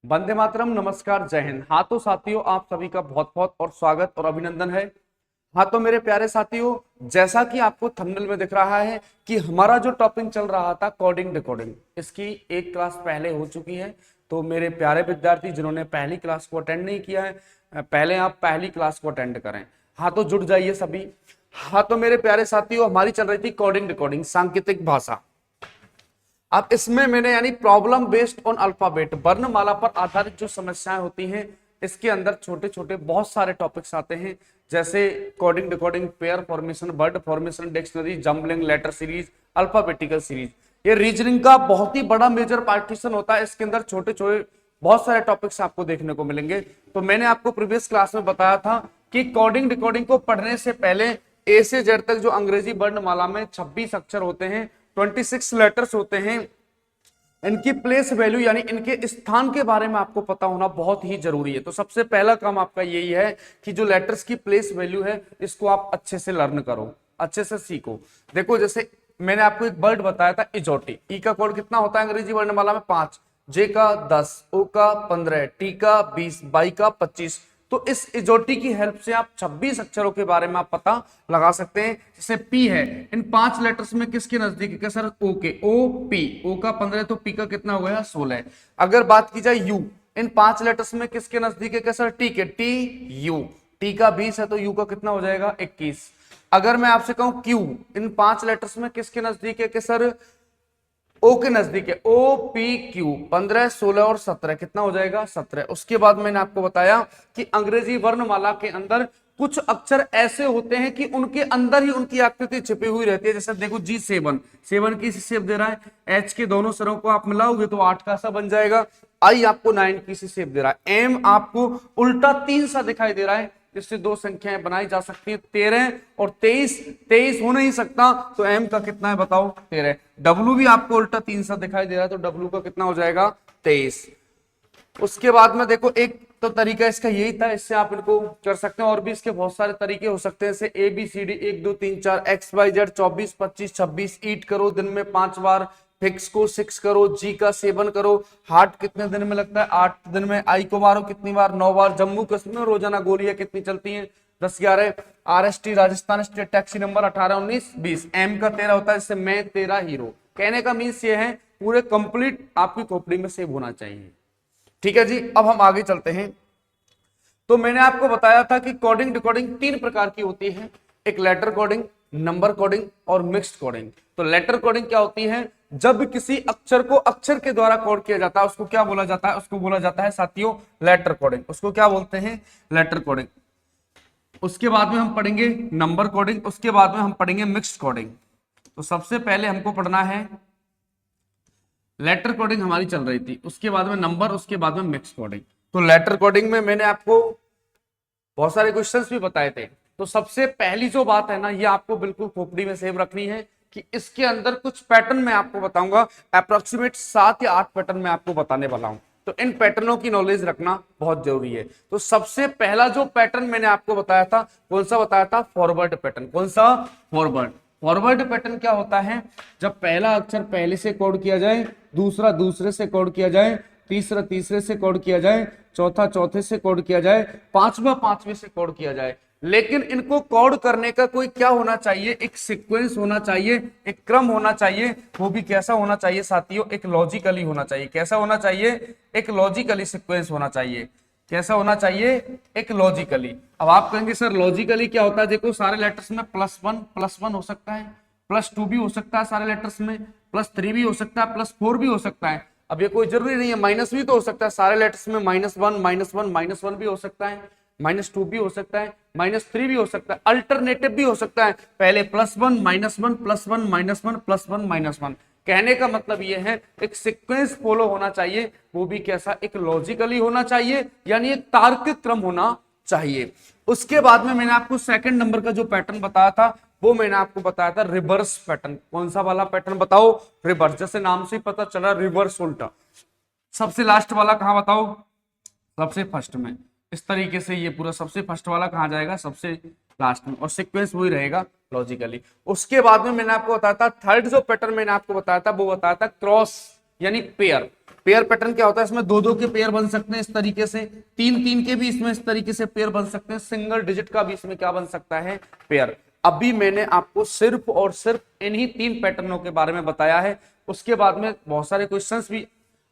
वंदे मातरम, नमस्कार, जय हिंद। हाँ तो साथियों, आप सभी का बहुत बहुत और स्वागत और अभिनंदन है। हाँ तो मेरे प्यारे साथियों, जैसा कि आपको थंबनेल में दिख रहा है कि हमारा जो टॉपिक चल रहा था कोडिंग डिकोडिंग, इसकी एक क्लास पहले हो चुकी है। तो मेरे प्यारे विद्यार्थी जिन्होंने पहली क्लास को अटेंड नहीं किया है, पहले आप पहली क्लास को अटेंड करें। हाँ तो जुड़ जाइए सभी। हाँ तो मेरे प्यारे साथियों, हमारी चल रही थी कोडिंग डिकोडिंग, सांकेतिक भाषा। अब इसमें मैंने यानी प्रॉब्लम बेस्ड ऑन अल्फाबेट, वर्णमाला पर आधारित जो समस्याएं होती हैं, इसके अंदर छोटे छोटे बहुत सारे टॉपिक्स आते हैं, जैसे coding decoding, pair formation, word formation, dictionary, jumbling, letter series, alphabetical series. ये रीजनिंग का बहुत ही बड़ा मेजर पार्टीशन होता है। इसके अंदर छोटे छोटे बहुत सारे टॉपिक्स आपको देखने को मिलेंगे। तो मैंने आपको प्रीवियस क्लास में बताया था कि कोडिंग डिकोडिंग को पढ़ने से पहले ए से जेड तक जो अंग्रेजी वर्णमाला में 26 अक्षर होते हैं, 26 लेटर्स होते हैं, इनकी प्लेस वैल्यू यानी इनके स्थान के बारे में आपको पता होना बहुत ही जरूरी है। तो सबसे पहला काम आपका यही है कि जो लेटर्स की प्लेस वैल्यू है, इसको आप अच्छे से लर्न करो, अच्छे से सीखो। देखो, जैसे मैंने आपको एक वर्ड बताया था इजोटी। ई का कोड कितना होता है अंग्रेजी वर्णमाला में? 5, जे का 10, ओ का 15, टी का 20, बाई का 25। तो इस इजोटी की हेल्प से आप 26 अक्षरों के बारे में आप पता लगा सकते हैं। जैसे पी है, इन 5 लेटर्स में किसके नजदीक है सर? ओ के। ओ पी, ओ का 15 तो पी का कितना हो गया? 16। अगर बात की जाए यू, इन 5 लेटर्स में किसके नजदीक है? क्या सर? टी के। टी यू, टी का 20 है तो यू का कितना हो जाएगा? 21। अगर मैं आपसे कहूं क्यू, इन 5 लेटर्स में किसके नजदीक है? कि सर ओ के नजदीक है। ओ पी क्यू, 15, 16 और 17, कितना हो जाएगा? 17। उसके बाद मैंने आपको बताया कि अंग्रेजी वर्णमाला के अंदर कुछ अक्षर ऐसे होते हैं कि उनके अंदर ही उनकी आकृति छिपी हुई रहती है। जैसे देखो जी, 7, 7 की शेप दे रहा है। एच के दोनों सिरों को आप मिलाओगे तो 8 का सा बन जाएगा। आई आपको 9 की शेप दे रहा है। एम आपको उल्टा 3 सा दिखाई दे रहा है, जिससे दो संख्याएं बनाई जा सकती है, 13 और 23। 23 हो नहीं सकता, तो एम का कितना है बताओ? 13। डब्लू भी आपको उल्टा 3 सा दिखाई दे रहा है, तो डब्लू का कितना हो जाएगा? 23। उसके बाद में देखो, एक तो तरीका इसका यही था, इससे आप इनको कर सकते हैं। और भी इसके बहुत सारे तरीके हो सकते हैं, जैसे A B C D 1 2 3 4, X Y Z 24 25 26, eat करो दिन में 5 बार, फिक्स को 6 करो, जी का 7 करो, हार्ट कितने दिन में लगता है? 8 दिन में, आई को मारो कितनी बार? 9 बार, जम्मू कश्मीर में रोजाना गोलियां कितनी चलती हैं? 10 11, R S T Rajasthan state taxi number 18 19 20, M का 13 होता है, जैसे मैं तेरा हीरो। कहने का मीन्स ये है, पूरे कंप्लीट आपकी खोपड़ी में सेव होना चाहिए। ठीक है जी, अब हम आगे चलते हैं। तो मैंने आपको बताया था कि कोडिंग डिकोडिंग 3 प्रकार की होती है, एक लेटर कोडिंग, नंबर कोडिंग और मिक्स्ड कोडिंग। तो लेटर कोडिंग क्या होती है? जब किसी अक्षर को अक्षर के द्वारा कोड किया जाता है, उसको क्या बोला जाता है? उसको बोला जाता है साथियों लेटर कोडिंग। उसको क्या बोलते हैं? Letter coding. उसके बाद में हम पढ़ेंगे नंबर कोडिंग, उसके बाद में हम पढ़ेंगे मिक्स्ड कोडिंग। तो सबसे पहले हमको पढ़ना है लेटर कोडिंग, हमारी चल रही थी, उसके बाद में नंबर, उसके बाद में मिक्स कोडिंग। तो लेटर कोडिंग में मैंने आपको बहुत सारे क्वेश्चंस भी बताए थे। तो सबसे पहली जो बात है ना, ये आपको बिल्कुल खोपड़ी में सेव रखनी है कि इसके अंदर कुछ पैटर्न मैं आपको बताऊंगा, अप्रोक्सीमेट 7 या 8 पैटर्न मैं आपको बताने वाला हूं। तो इन पैटर्नों की नॉलेज रखना बहुत जरूरी है। तो सबसे पहला जो पैटर्न मैंने आपको बताया था, कौन सा बताया था? Forward pattern. कौन सा? फॉरवर्ड। फॉरवर्ड पैटर्न क्या होता है? जब पहला अक्षर पहले से कोड किया जाए, दूसरा दूसरे से कोड किया जाए, तीसरा तीसरे से कोड किया जाए, चौथा चौथे से कोड किया जाए, पांचवा पांचवे से कोड किया जाए। लेकिन इनको कोड करने का कोई क्या होना चाहिए? एक सीक्वेंस होना चाहिए, एक क्रम होना चाहिए। वो भी कैसा होना चाहिए साथियों? एक लॉजिकली होना चाहिए। कैसा होना चाहिए? एक लॉजिकली सीक्वेंस होना चाहिए। कैसा होना चाहिए? एक लॉजिकली। अब आप कहेंगे सर लॉजिकली क्या होता है? देखो, सारे लेटर्स में +1 हो सकता है, +2 भी हो सकता है, सारे लेटर्स में +3 भी हो सकता है, +4 भी हो सकता है। अब ये कोई जरूरी नहीं है, माइनस भी तो हो सकता है। सारे लेटर्स में -1 भी हो सकता है, -2 भी हो सकता है, -3 भी हो सकता है, अल्टरनेटिव भी हो सकता है। पहले +1 -1 +1 -1 +1 -1। कहने का मतलब यह है, एक सीक्वेंस फॉलो होना चाहिए, वो भी कैसा? एक लॉजिकली होना चाहिए, यानी एक तार्किक क्रम होना चाहिए। उसके बाद में मैंने आपको सेकंड नंबर का जो पैटर्न बताया था, वो मैंने आपको बताया था रिवर्स पैटर्न। कौन सा वाला पैटर्न बताओ? रिवर्स। जैसे नाम से पता चला, रिवर्स उल्टा। सबसे लास्ट वाला कहां बताओ? सबसे फर्स्ट में। इस तरीके से ये पूरा सबसे फर्स्ट वाला कहां जाएगा? सबसे लास्ट में। और सीक्वेंस वही रहेगा लॉजिकली। उसके बाद में मैंने आपको बताया था थर्ड जो पैटर्न मैंने आपको बताया था, वो बताया था क्रॉस यानी पेयर। पेयर पैटर्न क्या होता है, इसमें दो दो के पेयर बन सकते हैं इस तरीके से, तीन तीन के भी इसमें इस तरीके से पेयर बन सकते हैं, सिंगल डिजिट का भी इसमें क्या बन सकता है, पेयर। अभी मैंने आपको सिर्फ और सिर्फ इन्हीं तीन पैटर्नों के बारे में बताया है। उसके बाद में बहुत सारे क्वेश्चंस भी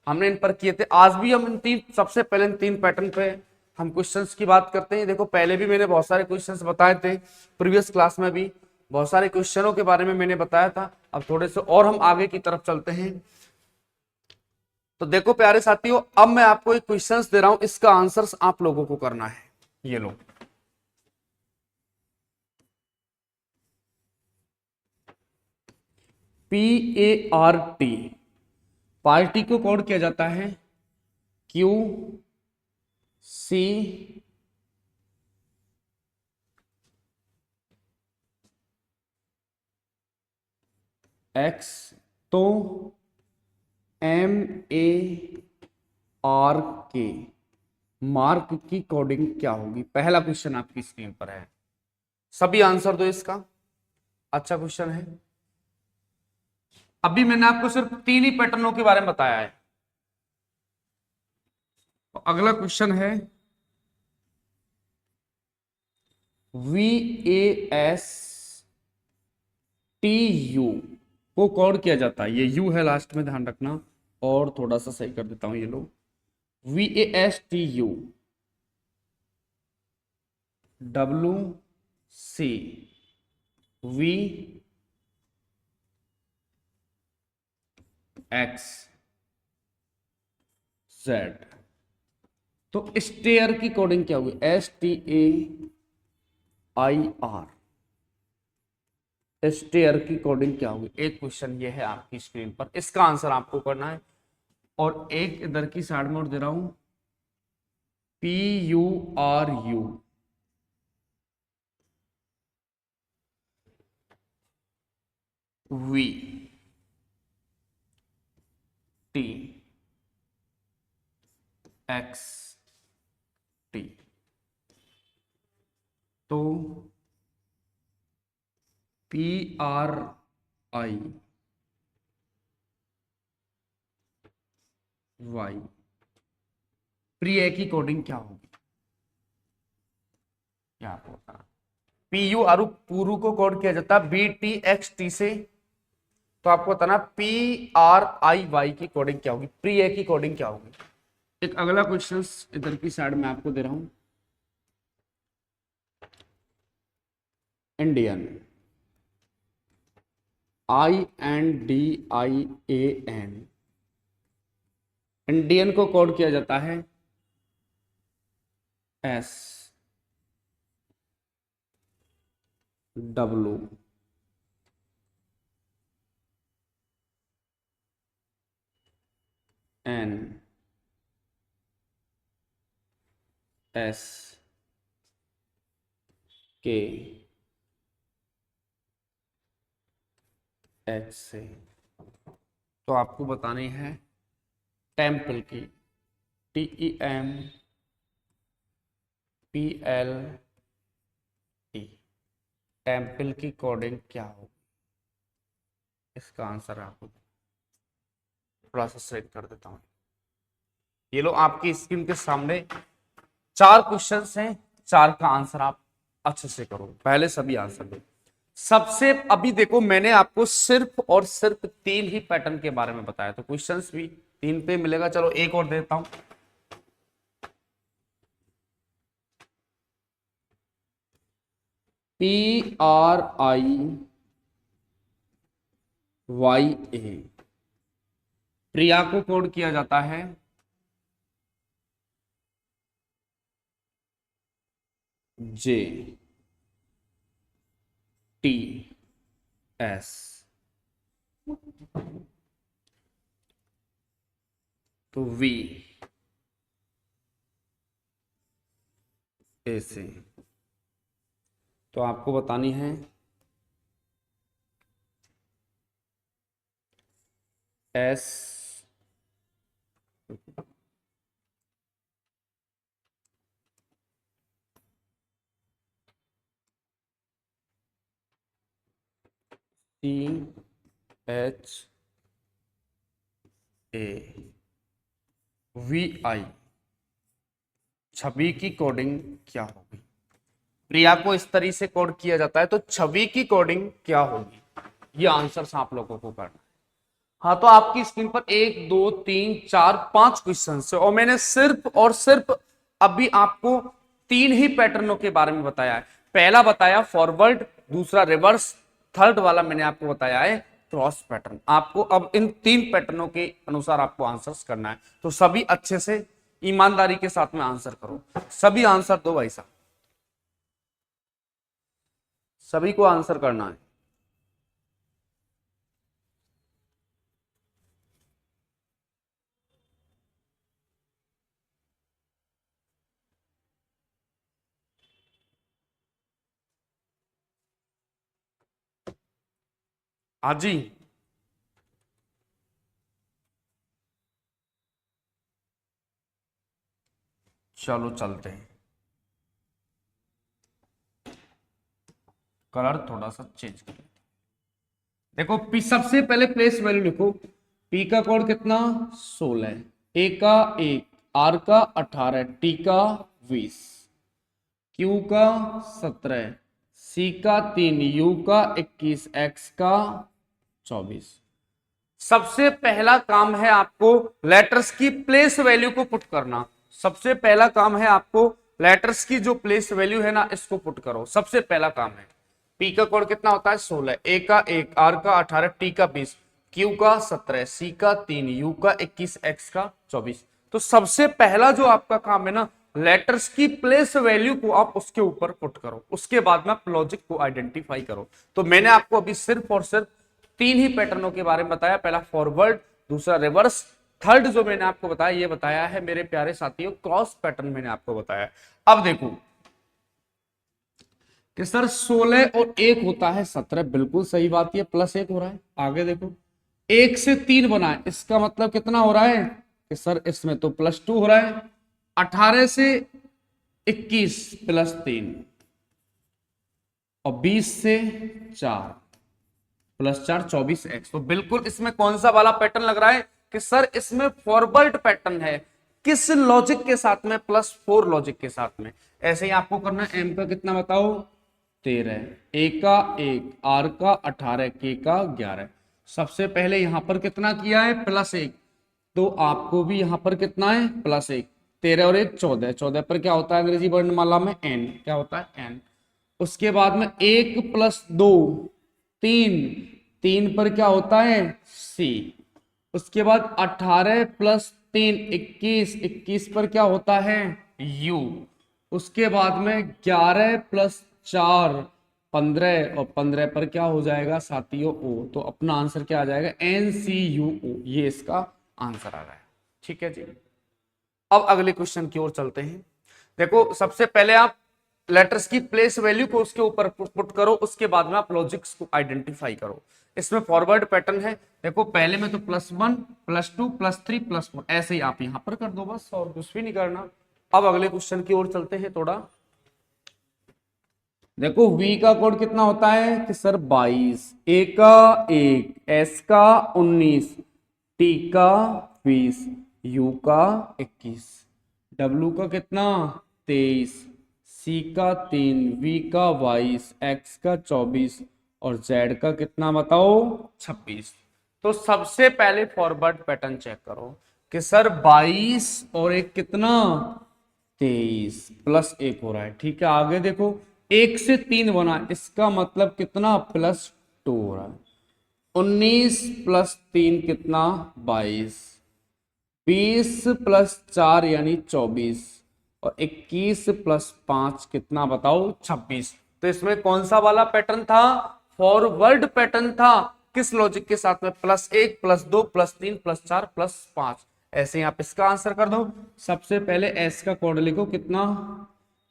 हमने इन पर किए थे। आज भी हम इन तीन, सबसे पहले इन तीन पैटर्न पे हम क्वेश्चंस की बात करते हैं। देखो पहले भी मैंने बहुत सारे क्वेश्चंस बताए थे, प्रीवियस क्लास में भी बहुत सारे क्वेश्चनों के बारे में मैंने बताया था। अब थोड़े से और हम आगे की तरफ चलते हैं। तो देखो प्यारे साथियों, अब मैं आपको एक क्वेश्चंस दे रहा हूं, इसका आंसर्स आप लोगों को करना है। ये लो, PART, पार्टी को कोड किया जाता है QCX। तो MARK, मार्क की कोडिंग क्या होगी? पहला क्वेश्चन आपकी स्क्रीन पर है, सभी आंसर दो इसका। अच्छा क्वेश्चन है। अभी मैंने आपको सिर्फ तीन ही पैटर्नों के बारे में बताया है। तो अगला क्वेश्चन है VASTU को कोड किया जाता है, ये यू है लास्ट में, ध्यान रखना। और थोड़ा सा सही कर देता हूं, ये लो, VASTU WCVXZ। तो स्टेयर की कोडिंग क्या होगी? STAIR, स्टेयर की कोडिंग क्या होगी? एक क्वेश्चन ये है आपकी स्क्रीन पर, इसका आंसर आपको करना है। और एक इधर की साइड में और दे रहा हूं, PURU, VTXT। तो PRIY, प्रिय की कोडिंग क्या होगी? क्या आपको बताना। PU पुरु को कोड किया जाता है BTXT से। तो आपको बताना PRIY की कोडिंग क्या होगी, प्रिय की कोडिंग क्या होगी। एक अगला क्वेश्चन इधर की साइड में आपको दे रहा हूं, इंडियन, INDIAN, इंडियन को कोड किया जाता है SNSK से। तो आपको बतानी है टेम्पल की, TEMPLE, टेम्पल की कोडिंग क्या होगी? इसका आंसर आपको थोड़ा सा सेट कर देता हूं। ये लो आपकी स्क्रीन के सामने चार क्वेश्चंस हैं, चार का आंसर आप अच्छे से करो, पहले सभी आंसर दो। सबसे अभी देखो मैंने आपको सिर्फ और सिर्फ तीन ही पैटर्न के बारे में बताया, तो क्वेश्चंस भी तीन पे मिलेगा। चलो एक और देता हूं, PRIYA, प्रिया को कोड किया जाता है JTS। तो V ऐसे। तो आपको बतानी है SCHA, वी आई, छवि की कोडिंग क्या होगी? प्रिया को इस तरीके से कोड किया जाता है, तो छवि की कोडिंग क्या होगी? ये आंसर आप लोगों को करना है। हाँ, तो आपकी स्क्रीन पर 1 2 3 4 5 क्वेश्चन है और मैंने सिर्फ और सिर्फ अभी आपको 3 ही पैटर्नों के बारे में बताया है। पहला बताया फॉरवर्ड, दूसरा रिवर्स, थर्ड वाला मैंने आपको बताया है क्रॉस पैटर्न। आपको अब इन 3 पैटर्नों के अनुसार आपको आंसर्स करना है, तो सभी अच्छे से ईमानदारी के साथ में आंसर करो। सभी आंसर दो भाई साहब, सभी को आंसर करना है। हाँ जी, चलो चलते हैं। कलर थोड़ा सा चेंज कर लेते हैं। देखो पी, सबसे पहले प्लेस वैल्यू लिखो। पी का कोड कितना? 16, ए का 1, आर का 18, टी का 20, क्यू का 17, सी का 3, यू का 21, एक्स का 24। सबसे पहला काम है आपको लेटर्स की प्लेस वैल्यू को पुट करना। सबसे पहला काम है आपको लेटर्स की जो प्लेस वैल्यू है ना, इसको पुट करो। सबसे पहला काम है। पी का कोड कितना होता है? 16, ए का 1, आर का 18, टी का 20, क्यू का 17, सी का 3, यू का 21, एक्स का 24। तो सबसे पहला जो आपका काम है ना, लेटर्स की प्लेस वैल्यू को आप उसके ऊपर पुट करो, उसके बाद में आप लॉजिक को आइडेंटिफाई करो। तो मैंने आपको अभी सिर्फ और सिर्फ 3 ही पैटर्नों के बारे में बताया। पहला फॉरवर्ड, दूसरा रिवर्स, थर्ड जो मैंने आपको बताया, ये बताया है मेरे प्यारे साथियों क्रॉस पैटर्न मैंने आपको बताया। अब देखो कि सर 16 और 1 होता है 17, बिल्कुल सही बात है, प्लस 1 हो रहा है। आगे देखो 1 से 3 बना है, इसका मतलब कितना हो रहा है कि सर इसमें तो +2 हो रहा है। 18 से 21 +3 और 20 से 4 +4 24x। तो बिल्कुल इसमें कौन सा वाला पैटर्न लग रहा है कि सर इसमें फॉरवर्ड पैटर्न है। किस लॉजिक के साथ में? +4 लॉजिक के साथ में। ऐसे ही आपको करना है। एम का कितना बताओ? 13, ए का 1, आर का 18, के का 11। सबसे पहले यहां पर कितना किया है? +1, तो आपको भी यहां पर कितना है? +1। 13 और 1 14, 14 पर क्या होता है अंग्रेजी वर्णमाला में? n। क्या होता है? n। उसके बाद में 1 + 2 3, 3 पर क्या होता है? c। उसके बाद 18 + 3 21, 21 पर क्या होता है? u। उसके बाद में 11 + 4 15 और 15 पर क्या हो जाएगा साथियों? o। तो अपना आंसर क्या आ जाएगा? NCUO। ये इसका आंसर आ रहा है। ठीक है जी। अब अगले क्वेश्चन की ओर चलते हैं। देखो सबसे पहले आप लेटर्स की प्लेस वैल्यू को उसके ऊपर पुट करो, उसके बाद में आप लॉजिक्स को आइडेंटिफाई करो। इसमें फॉरवर्ड पैटर्न है। देखो पहले में तो +1 +2 +3 +4 ऐसे ही आप यहां पर कर दो बस, और कुछ भी नहीं करना। अब अगले क्वेश्चन की ओर चलते हैं थोड़ा। देखो वी का कोड कितना होता है कि सर 22, ए का 1, एस का 19, टी का 20, यू का 21, डब्ल्यू का कितना? 23, सी का 3, वी का 22, एक्स का 24 और जेड का कितना बताओ? 26। तो सबसे पहले फॉरवर्ड पैटर्न चेक करो कि सर 22 और एक कितना? 23 +1 हो रहा है। ठीक है, आगे देखो 1 से 3 बना, इसका मतलब कितना? +2 हो रहा है। 19 + 3 कितना? 22, 20 + 4 यानी 24 और 21 + 5 कितना बताओ? 26। तो इसमें कौन सा वाला पैटर्न था? फॉरवर्ड पैटर्न था। किस लॉजिक के साथ में? +1 +2 +3 +4 +5। ऐसे ही आप इसका आंसर कर दो। सबसे पहले एस का कोड लिखो, कितना?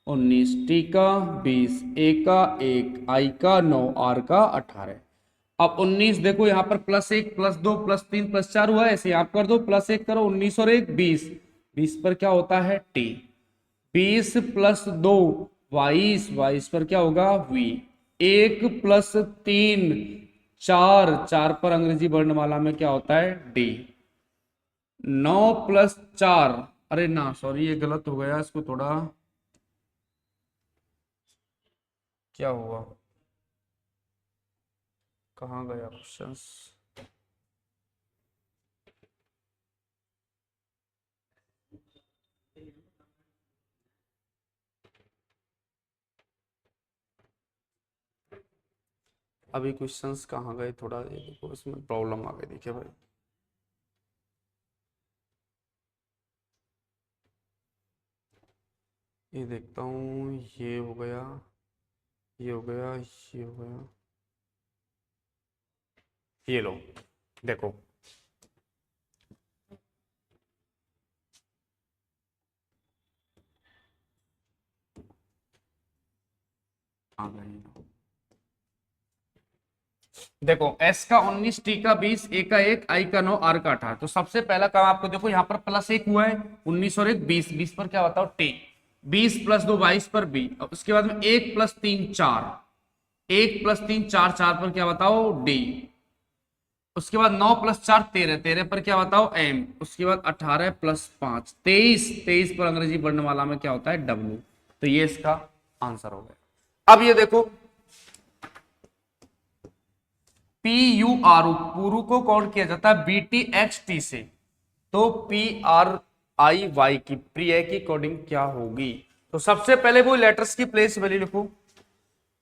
19, टी का 20, ए का 1, आई का 9, आर का 18। अब 19 देखो यहाँ पर +1 +2 +3 +4 हुआ है, ऐसे आप कर दो। +1 करो, 19 और 1 20, 20 पर क्या होता है? टी। 20 + 2 22, 22 पर क्या होगा? वी। 1 + 3 4, 4 पर अंग्रेजी वर्णमाला में क्या होता है? डी। 9 + 4, अरे ना सॉरी ये गलत हो गया, इसको थोड़ा क्या हुआ, कहाँ गया क्वेश्चंस। अभी क्वेश्चंस कहाँ गए, थोड़ा ये देखो इसमें प्रॉब्लम आ गई, देखिए भाई। ये देखता हूँ, ये हो गया, ये हो गया, ये हो गया, ये लो देखो। आ गई, देखो s का 19, t का 20, a का 1, i का 9, r का 18। तो सबसे पहला काम आपको देखो यहाँ पर +1 हुआ है, 19 और 1 20, 20 पर क्या बताओ t, 20 + 2 22 पर b, और उसके बाद में 1 + 3 4, 1 + 3 4, 4 पर क्या बताओ d, उसके बाद 9 + 4 13, 13 पर क्या बताओ m, उसके बाद 18 + 5 23, 23 पर अंग्रेजी वर्णमाला में क्या होता है w। तो ये इसका आंसर हो गया। अब ये देखो PUR पुरु को कौन किया जाता है BTXT से, तो PRIY की प्रिय की कोडिंग क्या होगी। तो सबसे पहले वो लेटर्स की प्लेस वैल्यू लिखो,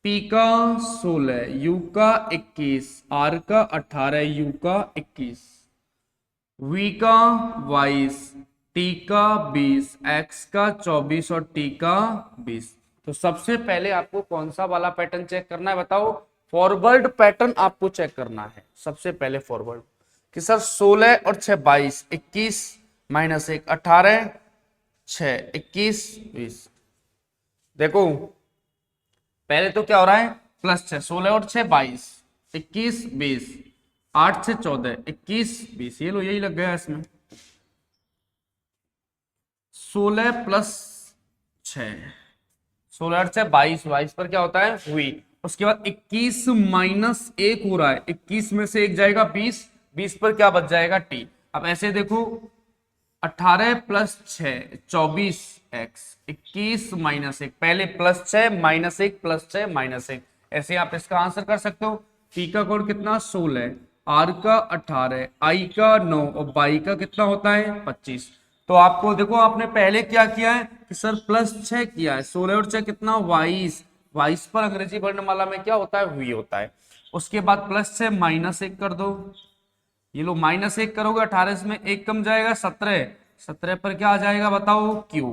P का 16, U का 21, R का 18, U का 21, V का 22, T का 20, X का 24 और T का 20। तो सबसे पहले आपको कौन सा वाला पैटर्न चेक करना है बताओ, फॉरवर्ड पैटर्न आपको चेक करना है सबसे पहले फॉरवर्ड, कि सर 16 और 6 22, 21 -1 18, 6 21 20। देखो पहले तो क्या हो रहा है, +6, 16 और 6 22, 21 20, 8 से 14 21 20, ये लो यही लग गया इसमें। 16 + 6, 16 और 6 22, 22 पर क्या होता है हुई। उसके बाद 21 -1 हो रहा है, 21 में से 1 जाएगा 20, 20 पर क्या बच जाएगा टी। अब ऐसे देखो 18 + 6 24x, 21 -1, पहले +6 -1 +6 -1, ऐसे आप इसका आंसर कर सकते हो। पी का कोड कितना 16, आर का 18, आई का 9 और बाई का कितना होता है 25। तो आपको देखो आपने पहले क्या किया है कि सर +6 किया है, 16 और 6 कितना 22, 22 पर अंग्रेजी वर्णमाला में क्या होता है हुई होता है। उसके बाद +6 -1 कर दो, ये लो -1 करोगे 18 में 1 कम जाएगा 17, 17 पर क्या आ जाएगा बताओ क्यू।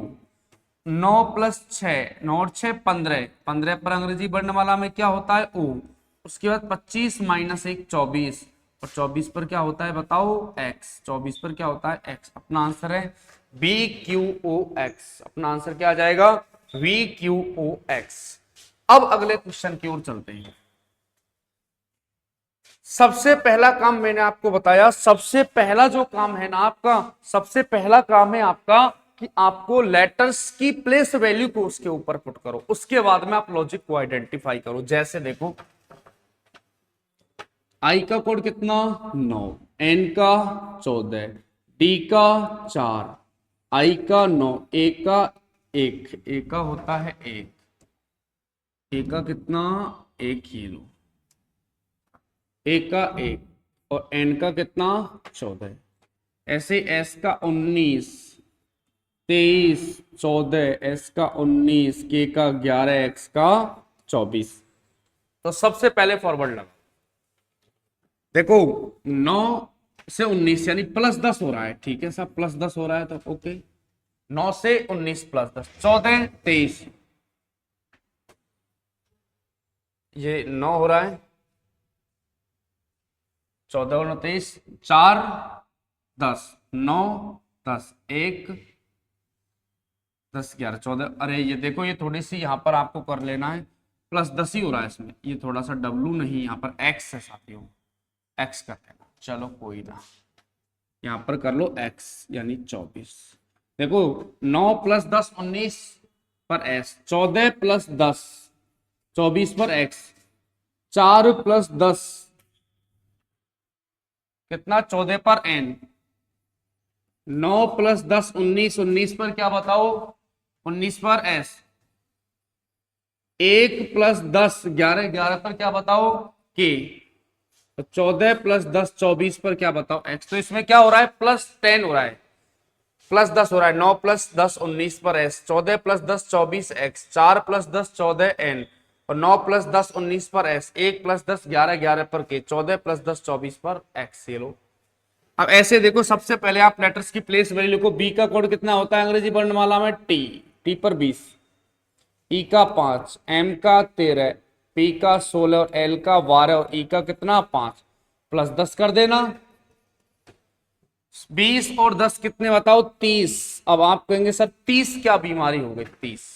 9 + 6, 9 और 6 15, 15 पर अंग्रेजी वर्णमाला में क्या होता है ओ। उसके बाद 25 -1 24, और 24 पर क्या होता है बताओ एक्स, 24 पर क्या होता है एक्स। अपना आंसर है VQOX, अपना आंसर क्या आ जाएगा VQOX। अब अगले क्वेश्चन की ओर चलते हैं। सबसे पहला काम मैंने आपको बताया, सबसे पहला जो काम है ना आपका, सबसे पहला काम है आपका कि आपको लेटर्स की प्लेस वैल्यू को उसके ऊपर पुट करो, उसके बाद में आप लॉजिक को आइडेंटिफाई करो। जैसे देखो आई का कोड कितना 9, एन का 14, डी का 4, आई का 9, ए का 1, ए का होता है 1, ए का कितना 1 ही लो, ए का 1 और एन का कितना 14, ऐसे एस का 19, 23, 14, एस का 19, के का 11, एक्स का 24। तो सबसे पहले फॉरवर्ड लगा, देखो 9 से 19 यानी +10 हो रहा है, ठीक है सब +10 हो रहा है तो ओके। 9 से 19 +10 14 23, ये 9 हो रहा है, 14 और 29 4 10, 9 10 1 10 11 14, अरे ये देखो ये थोड़ी सी यहाँ पर आपको कर लेना है, +10 ही हो रहा है इसमें, ये थोड़ा सा W नहीं यहाँ पर X है साथियों, X कर लेना, चलो कोई ना, यहाँ पर कर लो X यानी 24। देखो 9 + 10 19 पर S, 14 + 10 24 पर X, 4 + 10 कितना 14 पर N, 9 + 10 19, 19 पर क्या बताओ, 19 पर एस। 1 + 10 11, 11 पर क्या बताओ के। तो 14 + 10 24 पर क्या बताओ एक्स। तो इसमें क्या हो रहा है, +10 हो रहा है, +10 हो रहा है। 9 + 10 19 पर एस, 14 + 10 24 एक्स, 4 + 10 14 एन, और 9 + 10 19 पर एस, 1 + 10 11, 11 पर के, 14 + 10 24 पर एक्स। ये लो। अब ऐसे देखो, सबसे पहले आप लेटर्स की प्लेस वैल्यू लिखो। बी का कोड कितना होता है अंग्रेजी वर्णमाला में, टी। टी पर 20, ई का 5, एम का 13, पी का 16 और एल का 12 और ई का कितना 5, +10 कर देना। 20 और 10 कितने बताओ, 30। अब आप कहेंगे सर 30 क्या बीमारी हो गई, 30।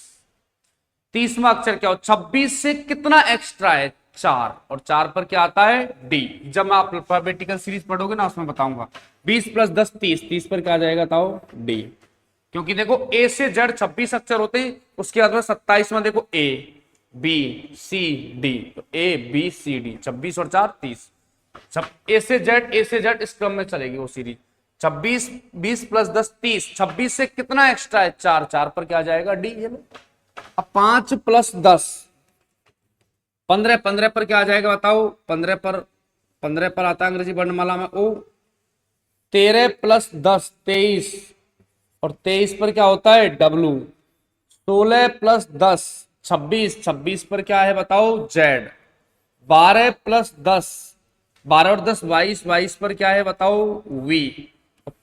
30वां अक्षर क्या हो, 26 से कितना एक्स्ट्रा है, 4, और 4 पर क्या आता है, डी। जब मैं आप अल्फाबेटिकल सीरीज पढ़ोगे ना उसमें बताऊंगा। 20 + 10 30, 30 पर क्या आ जाएगा बताओ, डी। क्योंकि देखो ए से जेड 26 अक्षर होते हैं, उसके बाद में 27 में देखो ए बी सी डी, तो ए बी सी डी, 26 और 4 30। सब ए से जेड इस क्रम में चलेगी वो सीरीज। 26 20 + 10 30, 26 से कितना एक्स्ट्रा है, 4, 4 पर क्या आ जाएगा, डी। ये लो। अब 5 + 10 15, 15 पर क्या आ जाएगा बताओ, 15 पर आता है अंग्रेजी वर्णमाला में ओ। 13 + 10 23, और 23 पर क्या होता है, डब्लू। 16 + 10 26, 26 पर क्या है बताओ, जेड। 12 + 10 12 और 10 22, 22 पर क्या है बताओ, वी।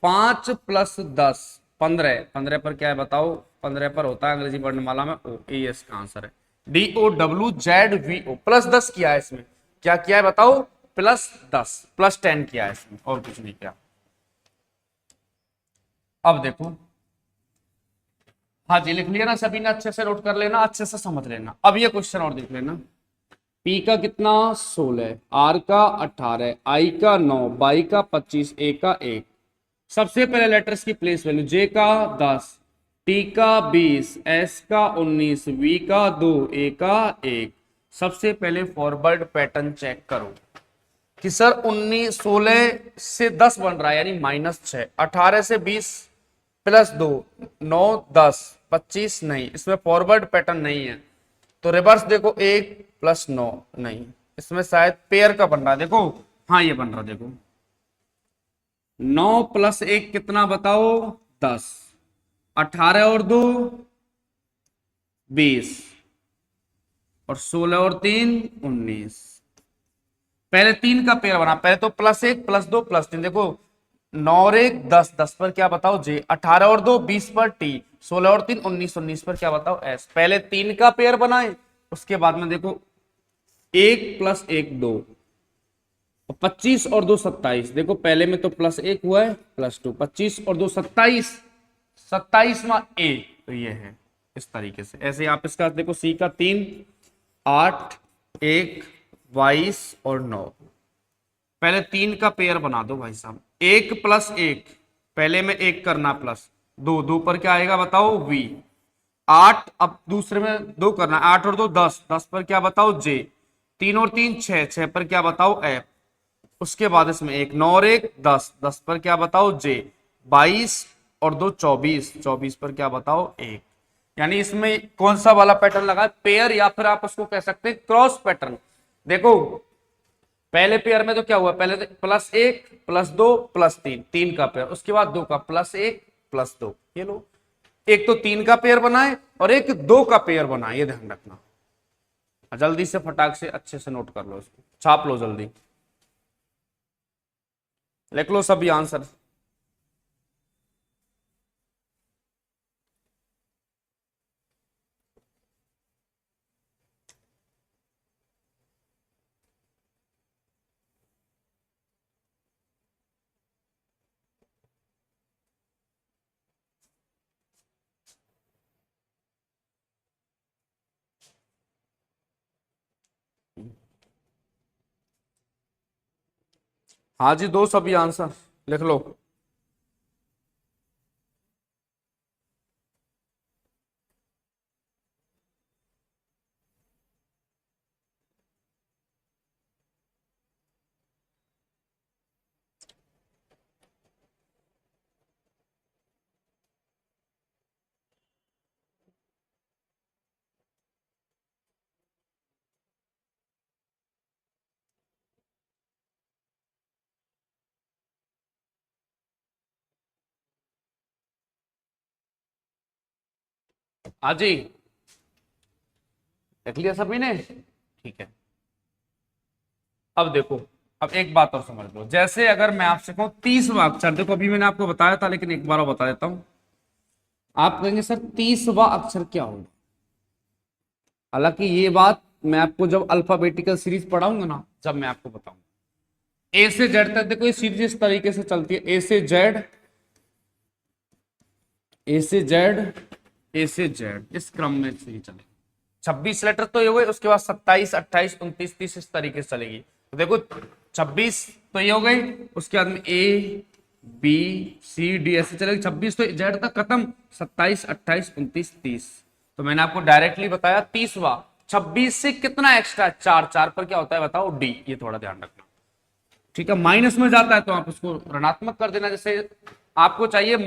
5 + 10 15, 15 पर क्या है बताओ, 15 पर होता है अंग्रेजी वर्णमाला में ओ। ये इसका आंसर है, DOWZVO। +10 किया है इसमें, क्या किया है बताओ, +10 +10 किया है इसमें, और कुछ नहीं किया। अब देखो, हाँ जी लिख लिया ना सभी ने, अच्छे से नोट कर लेना, अच्छे से समझ लेना। अब ये क्वेश्चन और देख लेना। पी का कितना 16, आर का 18, आई का 9, बाई का 25, ए का 1। सबसे पहले लेटर्स की प्लेस वैल्यू, जे का 10, टी का 20, एस का 19, वी का 2, ए का 1। सबसे पहले फॉरवर्ड पैटर्न चेक करो कि सर 19 16 से 10 बन रहा है यानी -6, 18 से 20 +2 9 10 25, नहीं इसमें फॉरवर्ड पैटर्न नहीं है। तो रिवर्स देखो, 1 + 9 नहीं, इसमें शायद पेयर का बन रहा है। देखो हाँ ये बन रहा, देखो 9 + 1 कितना बताओ, 10, 18 और 2 20, और 16 और 3 19। पहले 3 का पेयर बना, पहले तो +1 +2 +3। देखो 9 और 1 10, 10 पर क्या बताओ जे, 18 और 2 20 पर टी, 16 और 3 19, 19 पर क्या बताओ एस। पहले 3 का पेयर बनाए, उसके बाद में देखो 1 + 1 2, 25 और 2 27। देखो पहले में तो +1 हुआ है, +2, 25 और 2 27, 27वां ए। तो ये है इस तरीके से। ऐसे आप इसका देखो, सी का 3 8 1 22 और 9। पहले 3 का पेयर बना दो भाई साहब, 1 + 1, पहले में 1 करना, +2, 2 पर क्या आएगा बताओ, वी। 8, अब दूसरे में 2 करना, 8 और 2 10, 10 पर क्या बताओ जे। 3 और 3 6, 6 पर क्या बताओ एफ। उसके बाद इसमें 1 9 और 1 10, 10 पर क्या बताओ जे। 22 और 2 24, 24 पर क्या बताओ 1। यानी इसमें कौन सा वाला पैटर्न लगा है, पेयर, या फिर आप उसको कह सकते हैं क्रॉस पैटर्न। देखो पहले पेयर में तो क्या हुआ, पहले +1 +2 +3, 3 का पेयर, उसके बाद 2 का, +1 +2। ये लो, एक तो 3 का पेयर बनाए और एक 2 का पेयर बनाए, ये ध्यान रखना। जल्दी से फटाक से अच्छे से नोट कर लो, इसको छाप लो, जल्दी लिख लो सभी आंसर। हाँ जी, दो सभी आंसर लिख लो। हाँ जी, देख लिया सभी ने, ठीक है। अब देखो, अब एक बात और समझ लो, जैसे अगर मैं आपसे कहूं 30वां अक्षर, देखो अभी मैंने आपको बताया था लेकिन एक बार और बता देता हूं। आप कहेंगे सर 30वां अक्षर क्या होगा। हालांकि ये बात मैं आपको जब अल्फाबेटिकल सीरीज पढ़ाऊंगा ना, जब मैं आपको बताऊंगा। ए से जेड तक देखो ये सीरीज इस तरीके से चलती है, ए से जेड, ए से जेड, ए से जेड, इस क्रम में सीरीज चलेगी। 26 लेटर तो ये हो गए, उसके बाद 27, 28, 29, 30 इस तरीके से चलेगी। तो देखो 26 तो ये हो गई, उसके बाद में ए बी सी डी ऐसे चलेगी, 26 तो जेड तक खत्म, 27, 28, 29, 30। तो मैंने आपको डायरेक्टली बताया 30वां, 26 से कितना एक्स्ट्रा, 4, 4 पर क्या होता है बताओ, डी, ये थोड़ा ध्यान रखना। ठीक है, माइनस में जाता है तो आप उसको ऋणात्मक कर देना। जैसे आपको चाहिए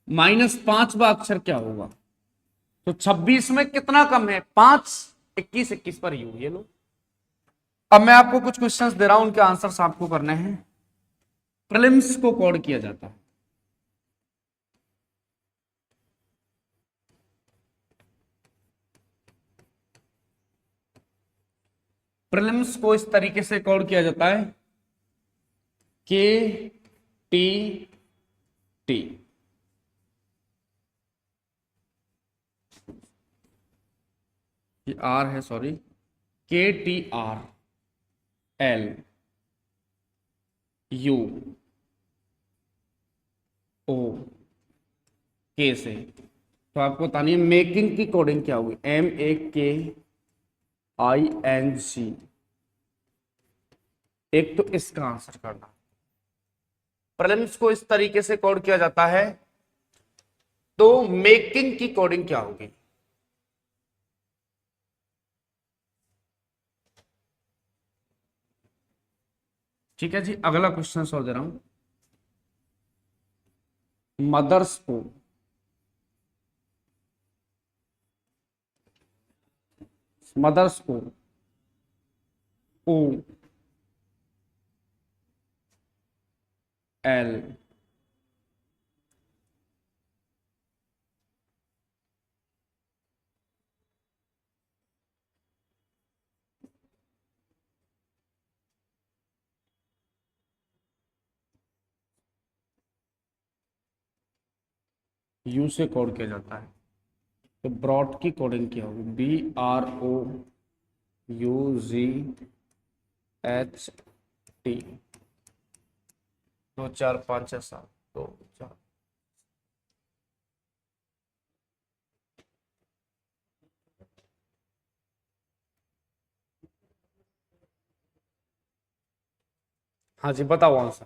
माइनस 5वां अक्षर क्या होगा, तो 26 में कितना कम है, 5, 21, 21 पर यू, ये लो। अब मैं आपको कुछ क्वेश्चंस दे रहा हूं, उनके आंसर्स आपको करने हैं। प्रीलिम्स को कोड किया जाता है, प्रीलिम्स को इस तरीके से कोड किया जाता है, के टी टी, ये आर है, सॉरी, के टी आर एल यू ओ के से। तो आपको बतानी है मेकिंग की कोडिंग क्या होगी, MAKING। एक तो इसका आंसर करना। प्रीलिम्स को इस तरीके से कोड किया जाता है, तो मेकिंग की कोडिंग क्या होगी। ठीक है जी, अगला क्वेश्चन सॉल्व दे रहा हूं। मदर्स को, मदर्स को ओ एल यू से कोड किया जाता है, तो ब्रॉड की कोडिंग क्या होगी, BROUGHT। 2 4 5 6 7, 2 4। हाँ जी, बताओ आंसर।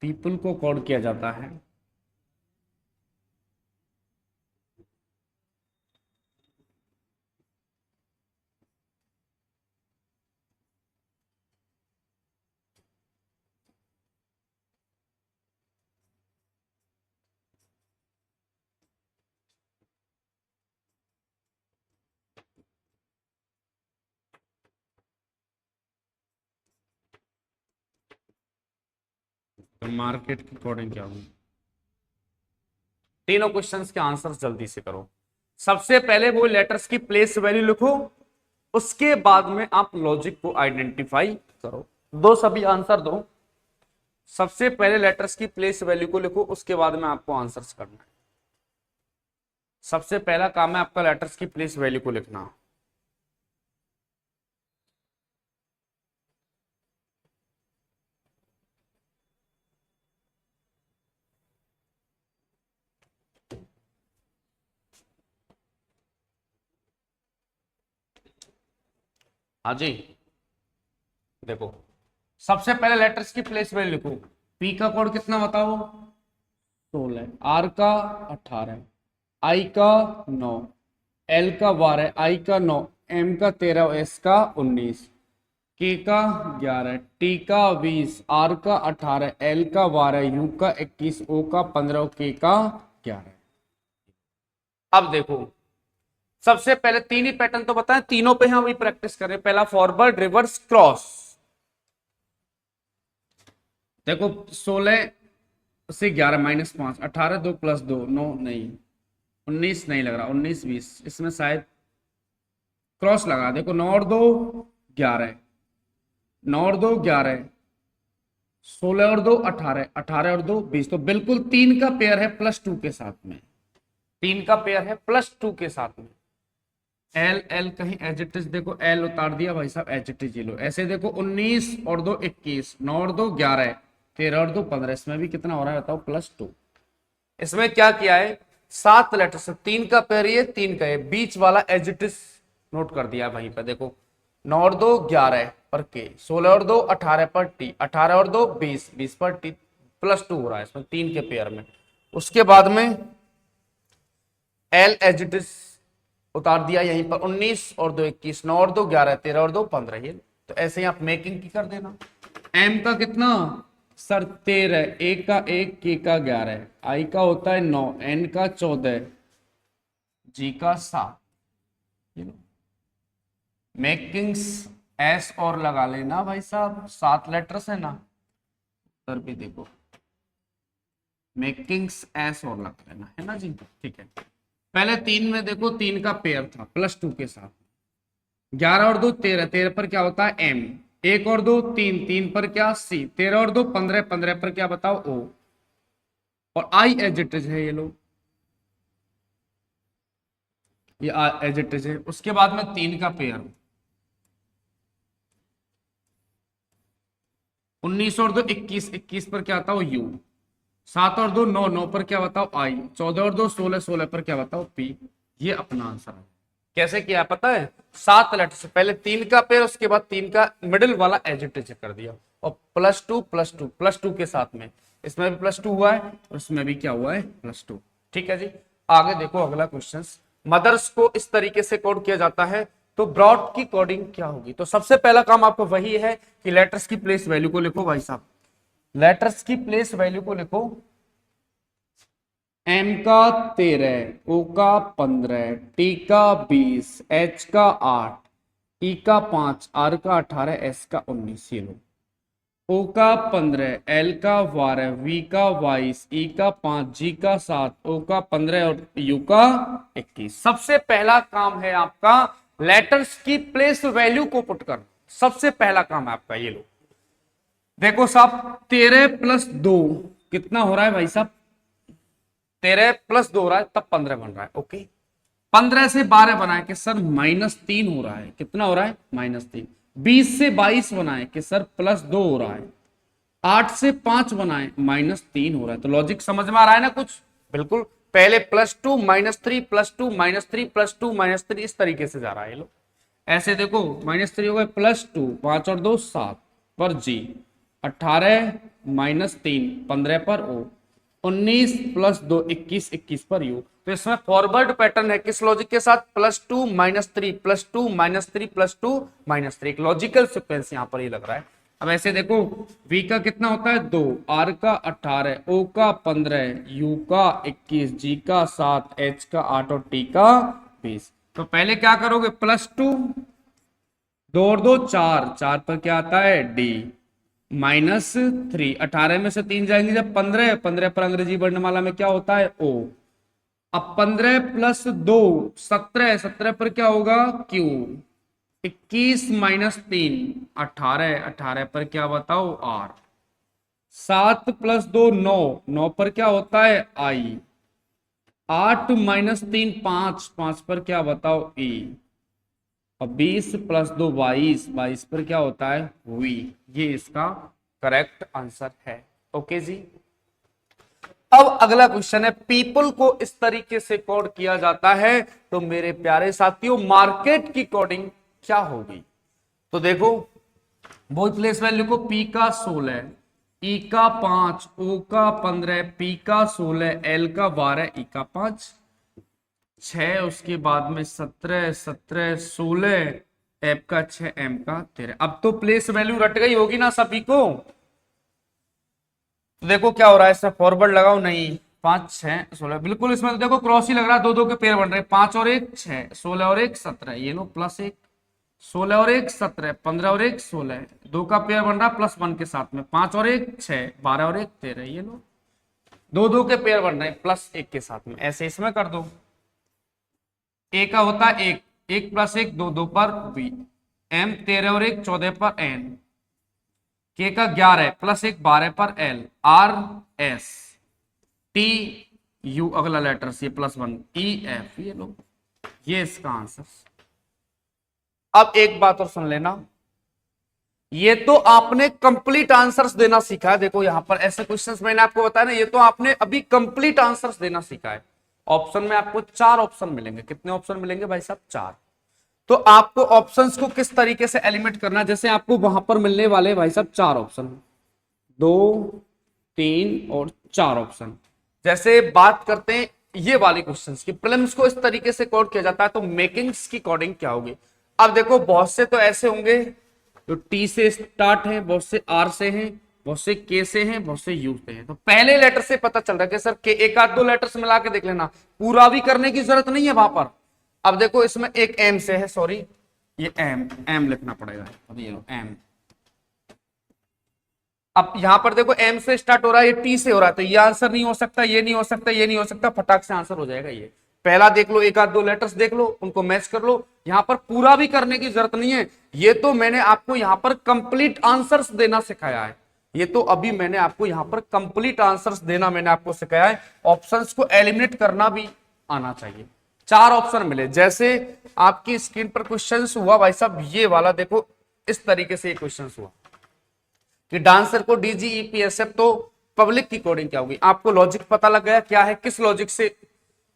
पीपल को कोड किया जाता है, तो मार्केट की कोडिंग क्या होगी। तीनों क्वेश्चंस के आंसर्स जल्दी से करो। सबसे पहले वो लेटर्स की प्लेस वैल्यू लिखो, उसके बाद में आप लॉजिक को आइडेंटिफाई करो। दो सभी आंसर दो, सबसे पहले लेटर्स की प्लेस वैल्यू को लिखो, उसके बाद में आपको आंसर्स करना है। सबसे पहला काम है आपका लेटर्स की प्लेस वैल्यू को लिखना। हाँ जी, देखो सबसे पहले लेटर्स की प्लेस वैल्यू लिखो। पी का कोड कितना बताओ, 16, आर का 18, आई का 9, एल का 12, आई का 9, एम का 13, एस का 19, के का 11, टी का 20, आर का 18, एल का 12, यू का 21, ओ का 15, के का 11। अब देखो, सबसे पहले तीन ही पैटर्न तो बताएं, तीनों पे हम अभी प्रैक्टिस करें। पहला फॉरवर्ड, रिवर्स, क्रॉस। देखो 16 से 11 -5, 18 2 + 2 9, नहीं 19 नहीं लग रहा, 19 20 इसमें शायद क्रॉस लगा। देखो 9 और 2 11, 9 और 2 11, 16 और 2 18, 18 और 2 20, तो बिल्कुल तीन का पेयर है +2 के साथ में, तीन का पेयर है +2 के साथ में। एल एल कहीं एज इट इज, देखो एल उतार दिया भाई साहब, एज इट इज लो। ऐसे देखो 19 और 2 21, 9 और 2 11, 13 और 2 15, इसमें भी कितना हो रहा है बताओ, +2। इसमें क्या किया है, 7 लेटर से तीन का पेयर, ये तीन का, ये बीच वाला एज इट इज नोट कर दिया वहीं पर। देखो 9 और 2 11 पर के, 16 और 2 18 पर टी, 18 और 2 20, 20 पर टी, +2 हो रहा है इसमें तीन के पेयर में। उसके बाद में एल एज इट इज उतार दिया यहीं पर, 19 और 2 21, 9 और 2 11, 13 और 2 15, ये तो ऐसे ही आप मेकिंग की कर देना। एम का कितना सर, 13, ए का 1, के का 11, आई का होता है 9, एन का 14, जी का 7। मेकिंग्स एस और लगा लेना भाई साहब, 7 लेटर्स है ना, उधर भी देखो मेकिंग्स एस और लगा लेना है ना जी, ठीक है। पहले तीन में देखो तीन का पेयर था +2 के साथ, 11 और 2 13, 13 पर क्या होता है एम, 1 और 2 3, 3 पर क्या सी, 13 और 2 15, 15 पर क्या बताओ ओ, और आई एज इट इज है, ये लो ये एज इट इज है। उसके बाद में तीन का पेयर, 19 और 2 21, 21 पर क्या बताओ यू, 7 और 2 9, 9 पर क्या बताओ आई, 14 और 2 16, 16 पर क्या बताओ पी। ये अपना आंसर है। कैसे किया पता है, 7 लेटर से पहले तीन का पेयर, उसके बाद तीन का मिडिल वाला एज इट इज कर दिया, और +2 +2 +2 के साथ में, इसमें भी +2 हुआ है और इसमें भी क्या हुआ है +2। ठीक है जी, आगे देखो अगला क्वेश्चन। मदर्स को इस तरीके से कोड किया जाता है, तो ब्रॉड की कोडिंग क्या होगी। तो सबसे पहला काम आपको वही है कि लेटर्स की प्लेस वैल्यू को लिखो भाई साहब, लेटर्स की प्लेस वैल्यू को लिखो। एम का 13, ओ का 15, टी का 20, एच का 8, ई का 5, आर का 18, एस का 19, ये लो। ओ का 15, एल का 12, वी का 22, ई का 5, जी का 7, ओ का 15 और यू का 21। सबसे पहला काम है आपका लेटर्स की प्लेस वैल्यू को पुट कर, सबसे पहला काम है आपका, ये लो। देखो साहब 13 + 2 कितना हो रहा है भाई साहब, 13 + 2 हो रहा है, तब 15 बन रहा है। ओके, 15 से 12 बनाए कि सर -3 हो रहा है, कितना हो रहा है -3। 20 से 22 बनाए कि सर +2 हो रहा है। 8 से 5 बनाए -3 हो रहा है। तो लॉजिक समझ में आ रहा है ना कुछ, बिल्कुल। पहले +2 -3 +2 -3 +2 -3 इस तरीके से जा रहा है ये लो। ऐसे देखो -3 हो गए, +2 5 और 2 7 पर जी, 18 -3 15 पर ओ, 19 + 2 21, 21 पर यू। तो इसमें फॉरवर्ड पैटर्न है किस लॉजिक के साथ, +2 -3 +2 -3 +2 -3, एक लॉजिकल सीक्वेंस यहां पर ये लग रहा है। अब ऐसे देखो V का कितना होता है 2, R का 18, O का 15, U का 21, G का 7, H का 8 और T का 20। तो पहले क्या करोगे, +2, 2 और 2 4, 4 पर क्या आता है D, -3, 18 में से 3 जाएंगे जब 15, 15 पर अंग्रेजी वर्णमाला में क्या होता है O। अब 15 + 2 17, 17 पर क्या होगा Q, 21 - 3 18, 18 पर क्या बताओ R, 7 + 2 9, 9 पर क्या होता है I, 8 - 3 5, 5 पर क्या बताओ E, और 20 + 2 22, 22 पर क्या होता है V। ये इसका करेक्ट आंसर है। ओके जी, अब अगला क्वेश्चन है, पीपल को इस तरीके से कोड किया जाता है, तो मेरे प्यारे साथियों मार्केट की कोडिंग क्या होगी। तो देखो वो प्लेस वैल्यू को, P का 16, E का 5, O का 15, P का 16, L का 12, E का 5 6, उसके बाद में 17 17 16, F का 6, M का 13। अब तो प्लेस वैल्यू रट गई होगी ना सभी को। तो देखो क्या हो रहा है, इसमें फॉरवर्ड लगाओ नहीं, 5 6 16, बिल्कुल इसमें तो देखो क्रॉस ही लग रहा है, दो दो के पेयर बन रहे हैं, 5 और 1 6, 16 और 1 17, ये लो प्लस 1, 16 और 1 17, 15 और 1 16, दो का पेयर बन रहा है प्लस 1 के साथ में, 5 और 1 6, 12 और 1 13, ये लो दो दो के पेयर बन रहे हैं प्लस 1 के साथ में, ऐसे इसमें कर दो। ए का होता है 1, 1 प्लस 1 2, 2 पर बी, एम 13 और 1 14 पर एन, के का 11 प्लस 1 12 पर L, R S, T U अगला letter C plus 1 E F, ये लो ये इसका आंसर। अब एक बात और सुन लेना, ये तो आपने कंप्लीट आंसर्स देना सीखा है, देखो यहां पर ऐसे क्वेश्चंस मैंने आपको बताया ना, ये तो आपने अभी कंप्लीट आंसर्स देना सीखा है। ऑप्शन में आपको 4 ऑप्शन मिलेंगे, कितने ऑप्शन मिलेंगे भाई साहब 4। तो आपको ऑप्शंस को किस तरीके से एलिमिनेट करना, जैसे आपको वहां पर मिलने वाले भाई साहब 4 ऑप्शन, 2 3 और 4 ऑप्शन। जैसे बात करते हैं ये वाले क्वेश्चंस की, प्रीलिम्स को इस तरीके से कोड किया जाता है, तो मेकिंग्स की कोडिंग क्या होगी। अब देखो बहुत से तो ऐसे होंगे जो टी से स्टार्ट है, बहुत से आर से हैं, बहुत से के से हैं, बहुत से यू से हैं। तो पहले लेटर से पता चल रहा है कि सर के एक आध दो लेटर्स मिला के देख लेना, पूरा भी करने की जरूरत नहीं है वहां पर। अब देखो इसमें एक एम से है, सॉरी ये एम एम लिखना पड़ेगा, अब ये लो एम। अब यहां पर देखो एम से स्टार्ट हो रहा है, ये टी से हो रहा है, तो ये आंसर नहीं हो सकता, ये नहीं हो सकता, ये नहीं हो सकता, फटाक से आंसर हो जाएगा ये। पहला देख लो, एक आध दो लेटर्स देख लो, उनको मैच कर लो, यहां पर पूरा भी करने की जरूरत नहीं है। ये तो मैंने आपको यहां पर कंप्लीट आंसर्स देना सिखाया है, ये तो अभी मैंने आपको यहां पर कंप्लीट आंसर्स देना मैंने आपको सिखाया है। ऑप्शंस को एलिमिनेट करना भी आना चाहिए। 4 ऑप्शन मिले, जैसे आपकी स्क्रीन पर क्वेश्चन हुआ भाई साहब ये वाला, देखो इस तरीके से क्वेश्चन हुआ कि डांसर को डीजीईपीएसएफ, तो पब्लिक की कोडिंग क्या होगी। आपको लॉजिक पता लग गया क्या है, किस लॉजिक से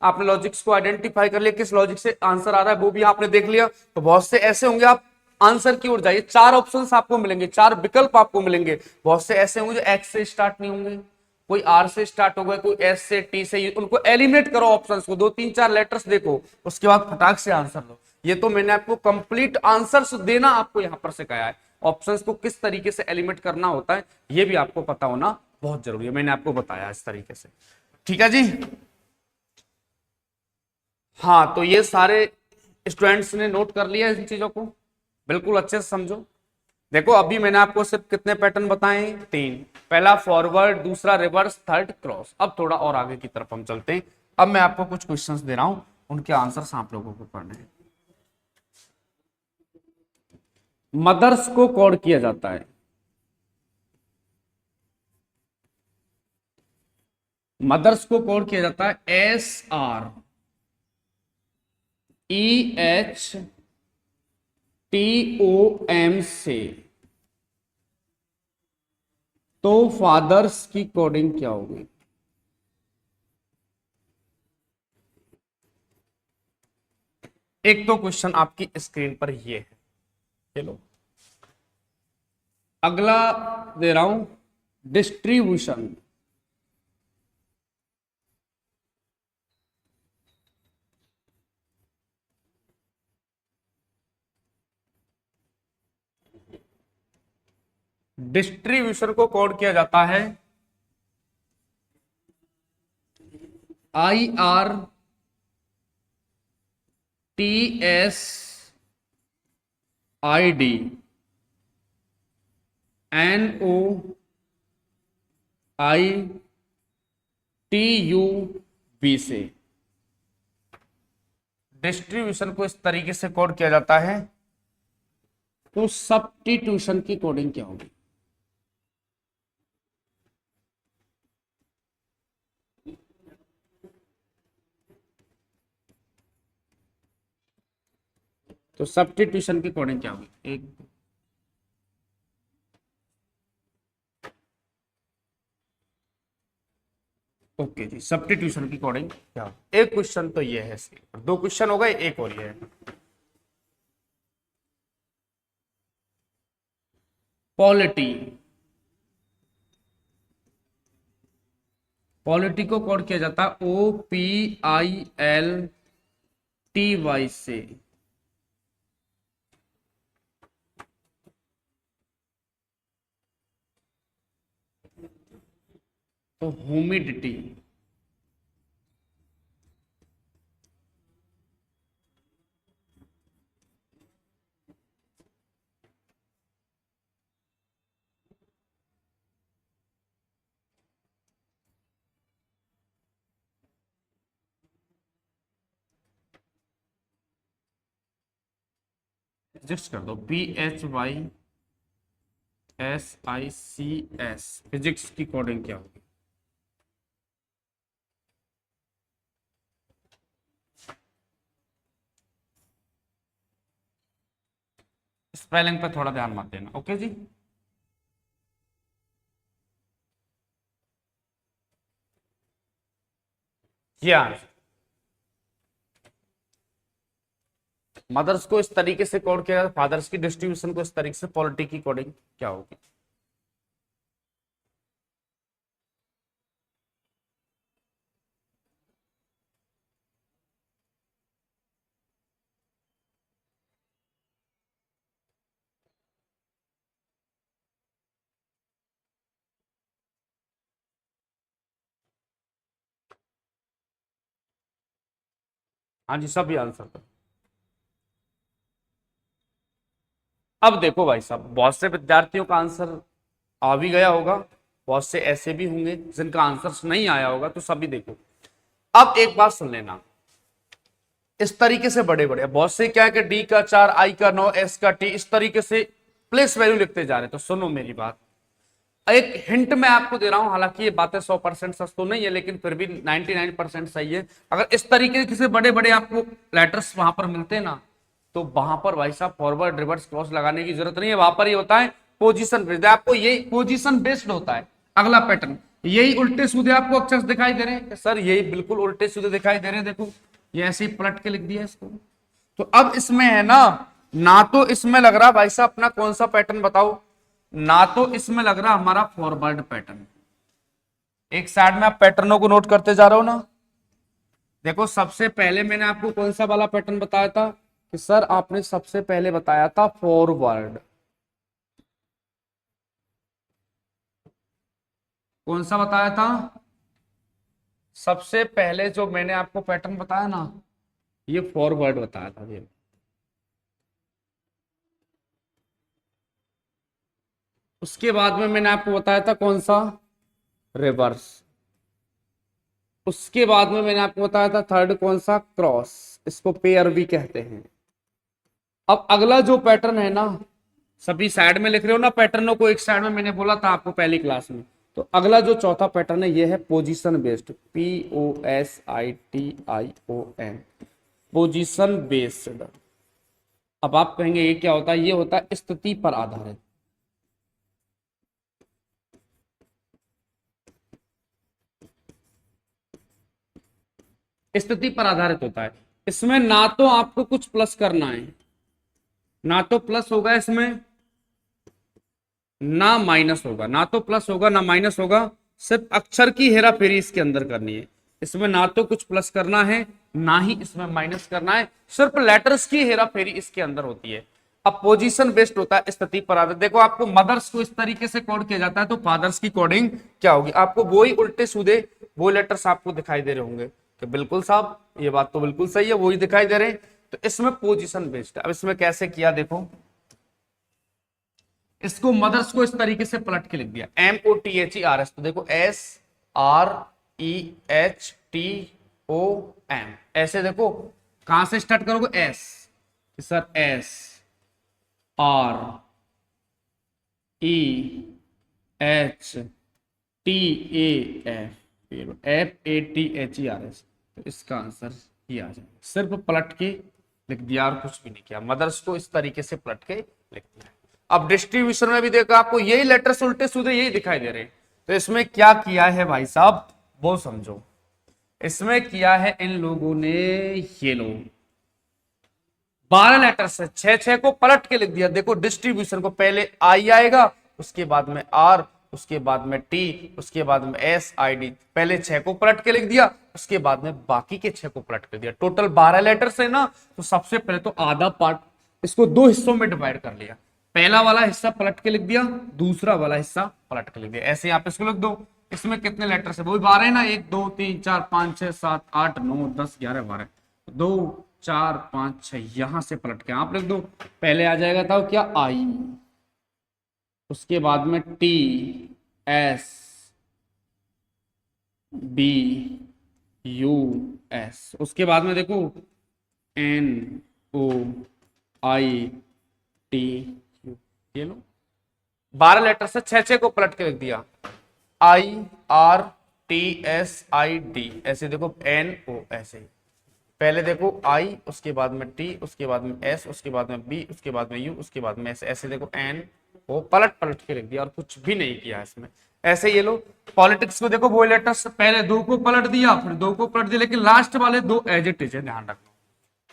आपने लॉजिक्स को आइडेंटिफाई कर लिया, किस लॉजिक से आंसर आ रहा है वो भी आपने देख लिया। तो बहुत से ऐसे होंगे आप आंसर की ओर जाइए, 4 ऑप्शंस आपको मिलेंगे, 4 विकल्प आपको मिलेंगे। बहुत से ऐसे होंगे जो एक्स से स्टार्ट नहीं होंगे, कोई आर से स्टार्ट होगा, कोई एस से टी से, उनको एलिमिनेट करो ऑप्शंस को, 2 3 4 लेटर्स देखो, उसके बाद फटाक से आंसर लो। ये तो मैंने आपको कंप्लीट आंसर्स देना आपको यहां पर सिखाया है। ऑप्शंस को किस तरीके से एलिमिनेट करना होता है ये भी आपको पता होना बहुत जरूरी है, मैंने आपको बताया इस तरीके से। ठीक है जी, हाँ तो ये सारे स्टूडेंट्स ने नोट कर लिया इन चीजों को, बिल्कुल अच्छे से समझो। देखो अभी मैंने आपको सिर्फ कितने पैटर्न बताए हैं, 3। पहला फॉरवर्ड, दूसरा रिवर्स, थर्ड क्रॉस। अब थोड़ा और आगे की तरफ हम चलते हैं। अब मैं आपको कुछ क्वेश्चंस दे रहा हूं, उनके आंसर्स आप लोगों को करने हैं। मदर्स को कोड किया जाता है, मदर्स को कोड किया जाता है SREHTOM से। तो फादर्स की कोडिंग क्या होगी। एक तो क्वेश्चन आपकी स्क्रीन पर ये है, चलो अगला दे रहा हूं, डिस्ट्रीब्यूशन। डिस्ट्रीब्यूशन को कोड किया जाता है IRTSIDNOITUB से। डिस्ट्रीब्यूशन को इस तरीके से कोड किया जाता है, तो सब्स्टिट्यूशन की कोडिंग क्या होगी। तो सब्स्टिट्यूशन की कोडिंग क्या होगी, एक ओके जी, सब्स्टिट्यूशन की कोडिंग क्या होगी। एक क्वेश्चन तो ये है, 2 क्वेश्चन हो गए, एक और ये है। पॉलिटी, पॉलिटी को कोड किया जाता है OPILTY से। तो ह्यूमिडिटी, फिजिक्स कर दो, PHYSICS, फिजिक्स की कोडिंग क्या होगी? स्पेलिंग पे थोड़ा ध्यान मत देना, ओके जी। ये आंसर, मदर्स को इस तरीके से कोड किया जाता है, फादर्स की डिस्ट्रीब्यूशन को इस तरीके से, पॉलिटी की कोडिंग क्या होगी? हाँ जी, सभी आंसर कर। अब देखो भाई साहब, बहुत से विद्यार्थियों का आंसर आ भी गया होगा, बहुत से ऐसे भी होंगे जिनका आंसर नहीं आया होगा, तो सभी देखो। अब एक बात सुन लेना, इस तरीके से बड़े बड़े बहुत से क्या है कि डी का 4, आई का 9, एस का टी, इस तरीके से प्लेस वैल्यू लिखते जा रहे हैं। तो सुनो मेरी बात, एक हिंट मैं आपको दे रहा हूं, हालांकि ये बातें 100% सच तो नहीं है, लेकिन फिर भी 99% सही है। अगर इस तरीके से बड़े बड़े आपको लेटर्स वहां पर मिलते हैं ना, तो वहां पर भाई साहब फॉरवर्ड रिवर्स क्रॉस लगाने की जरूरत नहीं है। वहां पर ये होता है पोजीशन बेस्ड, आपको यही पोजीशन बेस्ड होता है। अगला पैटर्न, यही उल्टे सीधे आपको अक्षर दिखाई दे रहे हैं सर, यही बिल्कुल उल्टे सीधे दिखाई दे रहे हैं, देखो ये ऐसे ही पलट के लिख दिया इसको। तो अब इसमें है ना, ना तो इसमें लग रहा भाई साहब अपना कौन सा पैटर्न बताओ, ना तो इसमें लग रहा हमारा फॉरवर्ड पैटर्न। एक साइड में आप पैटर्नों को नोट करते जा रहे हो ना, देखो सबसे पहले मैंने आपको कौन सा वाला पैटर्न बताया था कि सर आपने सबसे पहले बताया था फॉरवर्ड। कौन सा बताया था? सबसे पहले जो मैंने आपको पैटर्न बताया ना, ये फॉरवर्ड बताया था ये। उसके बाद में मैंने आपको बताया था कौन सा, रिवर्स। उसके बाद में मैंने आपको बताया था थर्ड कौन सा, क्रॉस, इसको पेयर भी कहते हैं। अब अगला जो पैटर्न है ना, सभी साइड में लिख रहे हो ना पैटर्नों को, एक साइड में मैंने बोला था आपको पहली क्लास में। तो अगला जो चौथा पैटर्न है, ये है position based, POSITION, position based. अब आप कहेंगे ये क्या होता है? ये होता है स्थिति पर आधारित। स्थिति पर आधारित होता है। इसमें ना तो आपको कुछ प्लस करना है, ना तो प्लस होगा इसमें, ना माइनस होगा, ना तो प्लस होगा ना माइनस होगा, सिर्फ अक्षर की हेरा फेरी इसके अंदर करनी है। इसमें ना तो कुछ प्लस करना है, ना ही इसमें माइनस करना है, सिर्फ लेटर्स की हेरा फेरी इसके अंदर होती है। अब पोजीशन बेस्ड होता है, स्थिति पर आधारित। देखो आपको मदर्स को इस तरीके से कोड किया जाता है, तो फादर्स की कोडिंग क्या होगी? आपको वही उल्टे सीधे वो लेटर्स आपको दिखाई दे रहे होंगे कि बिल्कुल साहब ये बात तो बिल्कुल सही है, वही दिखाई दे रहे हैं। तो इसमें पोजीशन बेस्ड है। अब इसमें कैसे किया देखो, इसको मदर्स को इस तरीके से पलट के लिख दिया, MOTHERS। तो देखो SREHTOM, ऐसे देखो कहां से स्टार्ट करोगे, एस, सर SREHTAF, तो इसका आंसर ये आ जाएगा। सिर्फ पलट के लिख दिया और कुछ भी नहीं किया, मदर्स को इस तरीके से पलट के लिख दिया। अब डिस्ट्रीब्यूशन में भी देखो आपको यही लेटर्स उल्टे सीधे यही दिखाई दे रहे हैं। तो इसमें क्या किया है भाई साहब, वो समझो। इसमें किया है इन लोगों ने, ये लोग 12 लेटर से छह छह को पलट के लिख दिया। देखो डिस्ट्रीब्यूशन को, पहले आई आएगा, उसके बाद में आर, उसके बाद में टी, उसके बाद में SID, पहले छह को पलट के लिख दिया, उसके बाद में बाकी के छह को पलट कर दिया। टोटल 12 लेटर्स है ना, तो सबसे पहले तो आधा पार्ट इसको दो हिस्सों में डिवाइड कर लिया। पहला वाला हिस्सा पलट के लिख दिया, दूसरा वाला हिस्सा पलट के लिख दिया। ऐसे आप इसको लिख दो। इसमें कितने लेटर्स है, वो भी 12 है ना, 1 2 3 4 5 6 7 8 9 10 11 12, 2 4 5 6, यहां से पलट के आप लिख दो। पहले आ जाएगा था क्या, आई, उसके बाद में TSBUS, उसके बाद में देखो NOI टी यू, ये लो 12 लेटर से 6 को पलट के लिख दिया। I R T S I D, ऐसे देखो एन ओ, ऐसे पहले देखो आई, उसके बाद में टी, उसके बाद में एस, उसके बाद में बी, उसके बाद में यू, उसके बाद में ऐसे देखो एन ओ, पलट पलट के लिख दिया और कुछ भी नहीं किया इसमें। ऐसे ये लो पॉलिटिक्स को देखो, वो लेटर्स पहले 2 को पलट दिया, फिर 2 को पलट दिया, लेकिन लास्ट वाले 2 एज इट इज है, ध्यान रखना।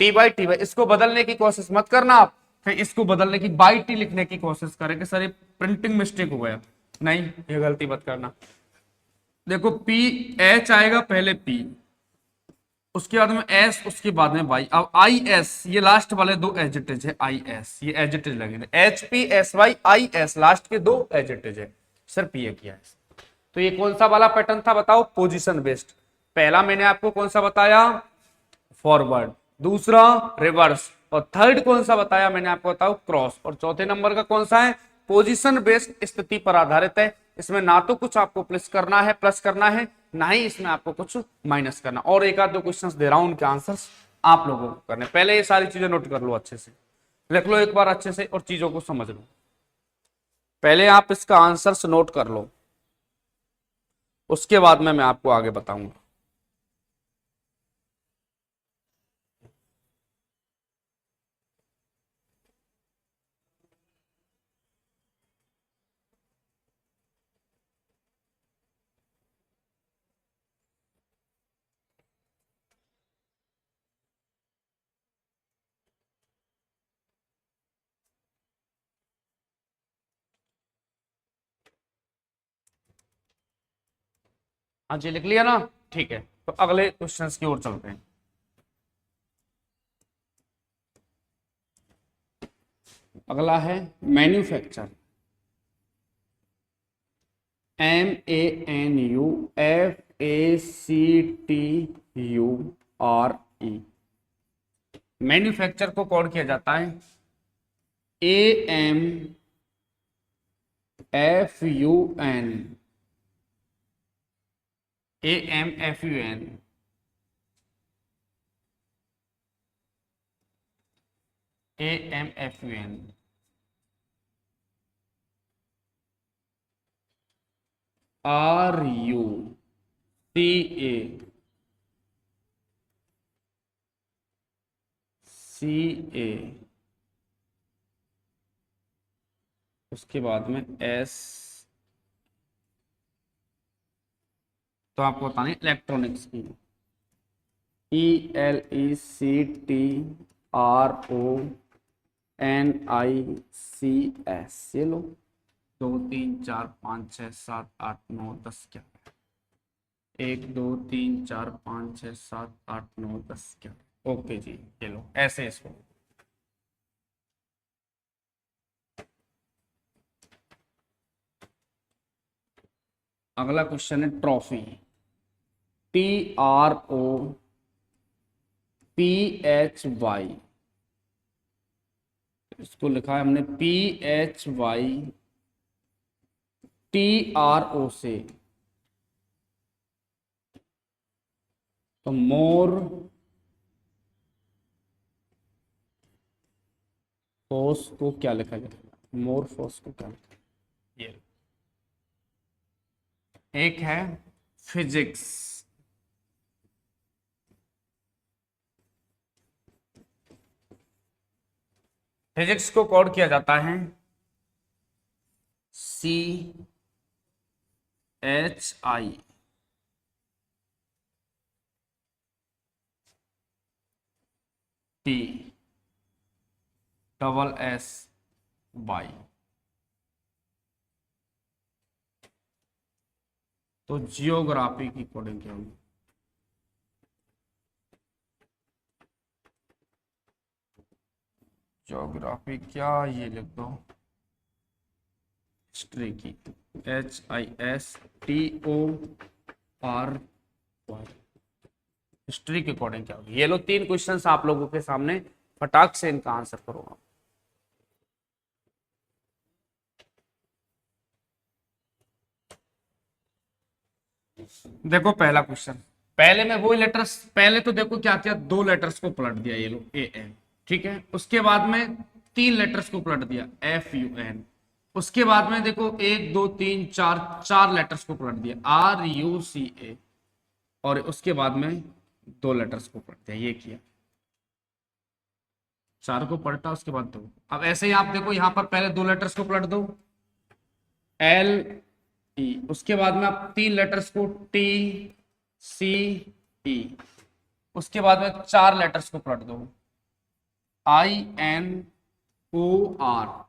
टी बाई, इसको बदलने की कोशिश मत करना आप, फिर इसको बदलने की बाई टी लिखने की कोशिश करें कि सर ये प्रिंटिंग मिस्टेक हो गया, नहीं, ये गलती मत करना। देखो पी एच आएगा पहले पी, उसके बाद में एस, उसके बाद में वाई, अब आई एस, ये लास्ट वाले 2 एजिटेज है, आई एस ये एजिटेज लगेंगे, H P S Y I S last के 2 एजिटेज है, सिर्फ ये किया है। तो ये कौन सा वाला पैटर्न था बताओ, पोजीशन बेस्ड। पहला मैंने आपको कौन सा बताया, फॉरवर्ड, दूसरा रिवर्स, और थर्ड कौन सा बताया मैंने आपको, बताओ क्रॉस, और चौथे नंबर का कौन सा है, पोजीशन बेस्ड, स्थिति पर आधारित है। इसमें ना तो कुछ आपको प्लस करना है, ना ही इसमें आपको कुछ माइनस करना। और एक आध दो क्वेश्चंस दे रहा हूं, उनके आंसर्स आप लोगों को करने, पहले ये सारी चीजें नोट कर लो, अच्छे से लिख लो एक बार अच्छे से और चीजों को समझ लो। पहले आप इसका आंसर्स नोट कर लो, उसके बाद में मैं आपको आगे बताऊंगा। हाँ जी, लिख लिया ना, ठीक है, तो अगले क्वेश्चंस की ओर चलते हैं। अगला है मैन्युफैक्चर, MANUFACTURE। मैन्युफैक्चर को कोड किया जाता है AMFUN, AMFUN, AMFUN, RUCA, उसके बाद में S, तो आपको बताना इलेक्ट्रॉनिक्स की, ELECTRONICS, ये लो 2 3 4 5 6 7 8 9 10 11, 1 2 3 4 5 6 7 8 9 10 11, ओके जी, ये लो ऐसे इसको। अगला क्वेश्चन है ट्रॉफी, TROPHY, इसको लिखा है हमने PHYTRO से, तो मोर फोर्स को क्या लिखा जाएगा, मोर फोर्स को क्या लिखा, ये एक है फिजिक्स, फिजिक्स को कोड किया जाता है CHI, TSSY, तो जियोग्राफी की कोडिंग क्या होगी, ज्योग्राफी क्या, ये लिख दो हिस्ट्री की, HISTORY, हिस्ट्री के अकॉर्डिंग क्या होगी। ये लो 3 क्वेश्चंस आप लोगों के सामने, फटाक से इनका आंसर करो। देखो पहला क्वेश्चन, पहले में वो लेटर्स, पहले तो देखो क्या किया, 2 लेटर्स को पलट दिया, ये लो AM, ठीक है, उसके बाद में तीन लेटर्स को पलट दिया FUN। उसके बाद में देखो 1 2 3 4, चार लेटर्स को पलट दिया RUCA। और उसके बाद में दो लेटर्स को पलट दिया, ये किया, चार को पलटा उसके बाद दो। अब ऐसे ही आप देखो यहां पर पहले दो लेटर्स को पलट दो LE, उसके बाद में आप तीन लेटर्स को TCE, उसके बाद में चार लेटर्स को पलट दो INOR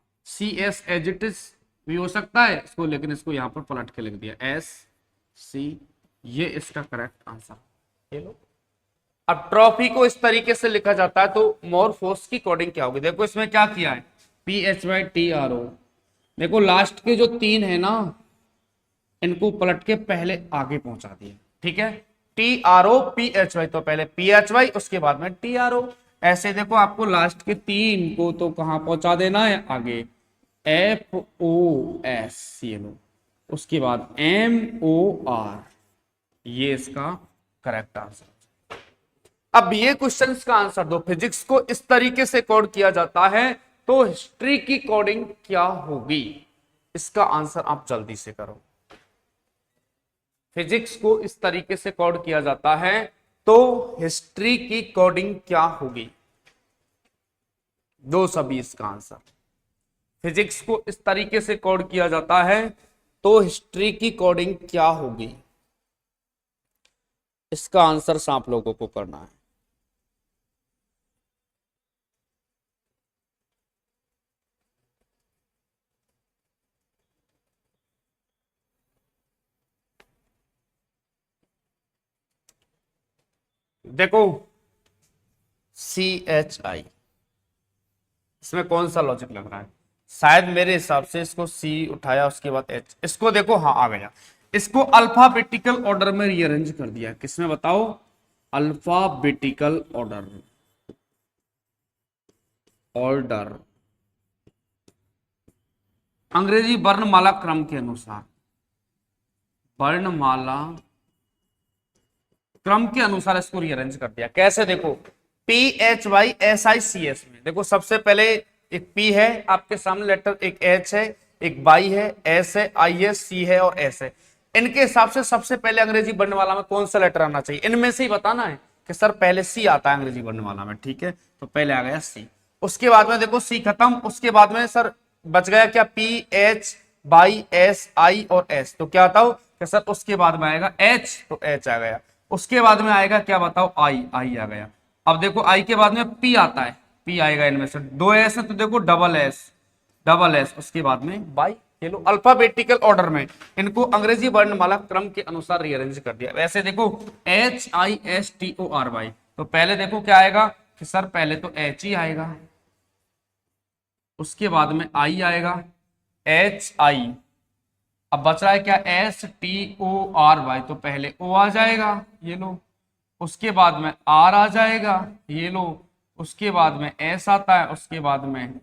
एज इट इज भी हो सकता है इसको, लेकिन इसको यहां पर पलट के लिख दिया SC। ये इसका करेक्ट आंसर। ये लो। अब ट्रॉफी को इस तरीके से लिखा जाता है तो मोरफोस की कोडिंग क्या होगी? देखो इसमें क्या किया है, PHYTRO। देखो लास्ट के जो तीन है ना, इनको पलट के पहले आगे पहुंचा दिया, ठीक है। TROPHY, तो पहले PHY उसके बाद में TRO। ऐसे देखो आपको लास्ट के तीन को तो कहां पहुंचा देना है, आगे FOS, ये लो, उसके बाद MOR। ये इसका करेक्ट आंसर। अब ये क्वेश्चंस का आंसर दो। फिजिक्स को इस तरीके से कोड किया जाता है तो हिस्ट्री की कोडिंग क्या होगी? इसका आंसर आप जल्दी से करो। फिजिक्स को इस तरीके से कोड किया जाता है तो हिस्ट्री की कोडिंग क्या होगी? दो सभी इसका आंसर। फिजिक्स को इस तरीके से कोड किया जाता है तो हिस्ट्री की कोडिंग क्या होगी? इसका आंसर आप लोगों को करना है। देखो CHI, इसमें कौन सा लॉजिक लग रहा है? शायद मेरे हिसाब से इसको C उठाया उसके बाद H, इसको देखो हाँ आ गया। इसको अल्फाबेटिकल ऑर्डर में रीअरेंज कर दिया। किसमें बताओ? Alphabetical order. ऑर्डर अंग्रेजी वर्णमाला क्रम के अनुसार, वर्णमाला क्रम के अनुसार इसको रीअरेंज कर दिया। कैसे? देखो PHYSICS में देखो सबसे पहले एक P है आपके सामने, लेटर एक H है, एक Y है, S है, I है, C है और S है। इनके हिसाब से सबसे पहले अंग्रेजी वर्णमाला में कौन सा लेटर आना चाहिए? इनमें से ही बताना है कि सर पहले C आता है अंग्रेजी वर्णमाला में, ठीक है, तो पहले आ गया C। उसके बाद में देखो C खत्म, उसके बाद में सर बच गया क्या? PHYSI और S, तो क्या बताओ कि सर उसके बाद में आएगा H, तो H आ गया। उसके बाद में आएगा क्या बताओ? आई आ गया। अब देखो आई के बाद में पी आता है, पी आएगा, इनमें से दो एस है तो देखो डबल एस, उसके बाद में बाई। ये लो अल्फाबेटिकल ऑर्डर में इनको अंग्रेजी वर्णमाला क्रम के अनुसार रीअरेंज कर दिया। वैसे देखो HISTORY, तो पहले देखो क्या आएगा कि सर पहले तो H ही आएगा, उसके बाद में आई आएगा, HI। अब बच रहा है क्या? STORY, तो पहले O आ जाएगा, ये लो, उसके बाद में R आ जाएगा, ये लो, उसके बाद में S आता है, उसके बाद में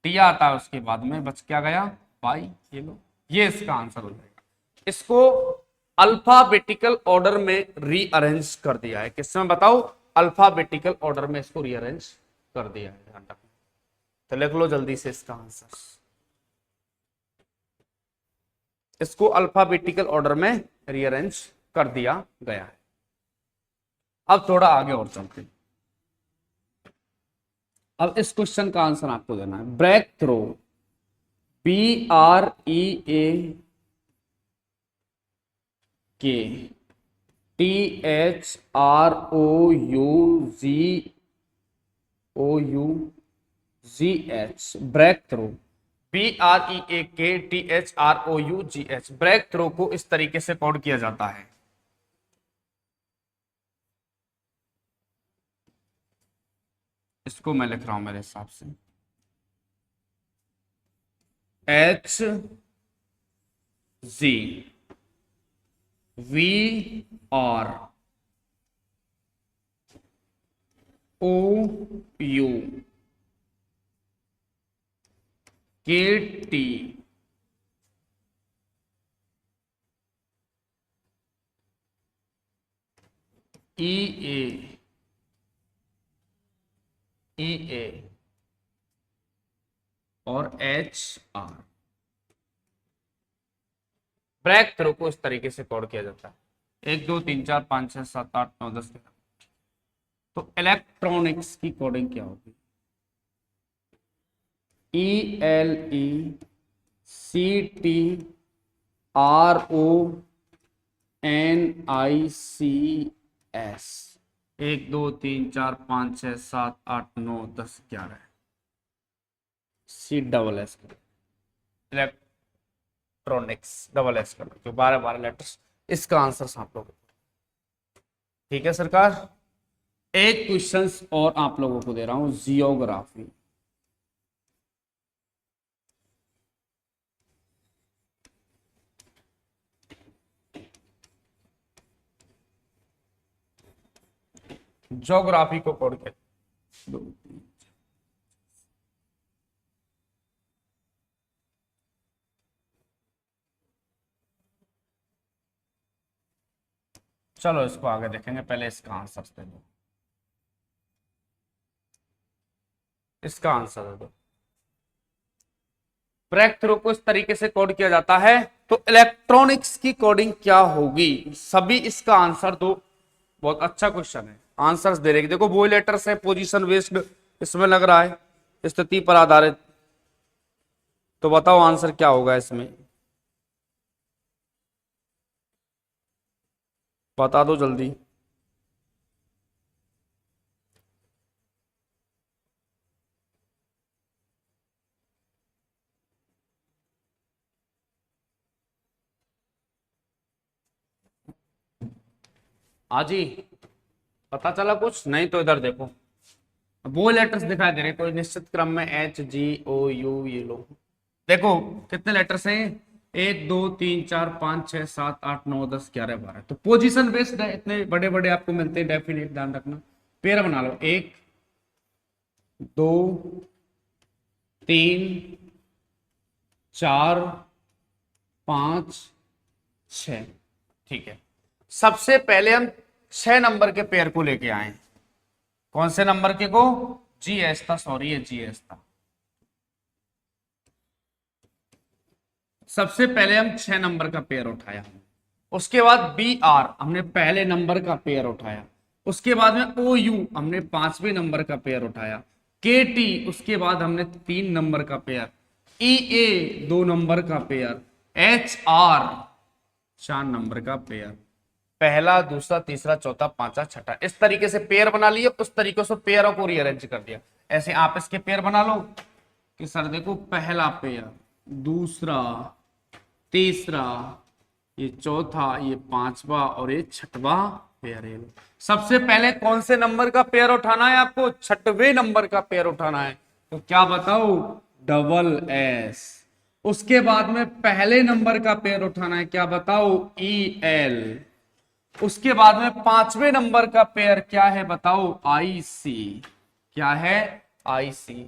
T आता है, उसके बाद में बच क्या गया? Y, ये लो। ये इसका आंसर हो जाएगा। इसको अल्फाबेटिकल ऑर्डर में रीअरेंज कर दिया है। किसमें बताओ? अल्फाबेटिकल ऑर्डर में इसको रीअरेंज कर दिया है। ध्यान रखना, तो लिख लो जल्दी से इसका आंसर। इसको अल्फाबेटिकल ऑर्डर में रीअरेंज कर दिया गया है। अब थोड़ा आगे और चलते हैं। अब इस क्वेश्चन का आंसर आपको देना है। Break through, BREAK, THROUGH, break through, BREAK break through को इस तरीके से कोड किया जाता है। इसको मैं लिख रहा हूं मेरे हिसाब से HVORKTEA और HR। ब्रेक थ्रू को इस तरीके से कोड किया जाता है। 1 2 3 4 5 6 7 8 9 10। तो इलेक्ट्रॉनिक्स की कोडिंग क्या होगी? ELECTRONICS। 1 2 3 4 5 6 7 8 9 10 11। C electronics double S कर दो, 12 लेटर्स। इसका आंसर आप लोग, ठीक है सरकार। एक क्वेश्चंस और आप लोगों को दे रहा हूं, जियोग्राफी। ज्योग्राफी को पढ़ के चलो इसको आगे देखेंगे, पहले इसका आंसर दे दो। इसका आंसर दे दो। ब्रेक थ्रू को इस तरीके से कोड किया जाता है, तो इलेक्ट्रॉनिक्स की कोडिंग क्या होगी? सभी इसका आंसर दो। बहुत अच्छा क्वेश्चन है, आंसर्स दे रहे। देखो वो लेटर्स है, पोजीशन बेस्ड इसमें लग रहा है, स्थिति पर आधारित। तो बताओ आंसर क्या होगा इसमें, बता दो जल्दी। आजी पता चला कुछ? नहीं तो इधर देखो, वो लेटर्स दिखाई दे रहे कोई निश्चित क्रम में, HGOU, ये लो। देखो कितने लेटर्स हैं, 1 2 3 4 5 6 7 8 9 10 11 12। तो पोजीशन बेस्ड है, इतने बड़े बड़े आपको मिलते हैं, डेफिनेट ध्यान रखना। पेयर बना लो, 1 2 3 4 5 6। ठीक है, सबसे पहले हम 6 नंबर के पेयर को लेके आए। कौन से नंबर के को? GS था, सॉरी ये GS था। सबसे पहले हम 6 नंबर का पेयर उठाया, उसके बाद BR हमने पहले नंबर का पेयर उठाया, उसके बाद में OU हमने 5वें नंबर का पेयर उठाया, KT उसके बाद हमने 3 नंबर का पेयर, EA 2 नंबर का पेयर, HR 4 नंबर का पेयर। पहला दूसरा तीसरा चौथा पांचवा छठा, इस तरीके से पेयर बना लिए, उस तरीके से पेयरों को रीअरेंज कर दिया। ऐसे आप इसके पेयर बना लो कि सर देखो पहला पेयर, दूसरा, तीसरा, ये चौथा, ये पांचवा और ये छठवा पेयर है। सबसे पहले कौन से नंबर का पेयर उठाना है आपको? छठवें नंबर का पेयर उठाना है। तो क्या बताओ? SS। उसके बाद में पहले नंबर का पेयर उठाना है, क्या बताओ? EL। उसके बाद में 5वें नंबर का पेयर क्या है बताओ? IC। क्या है? IC।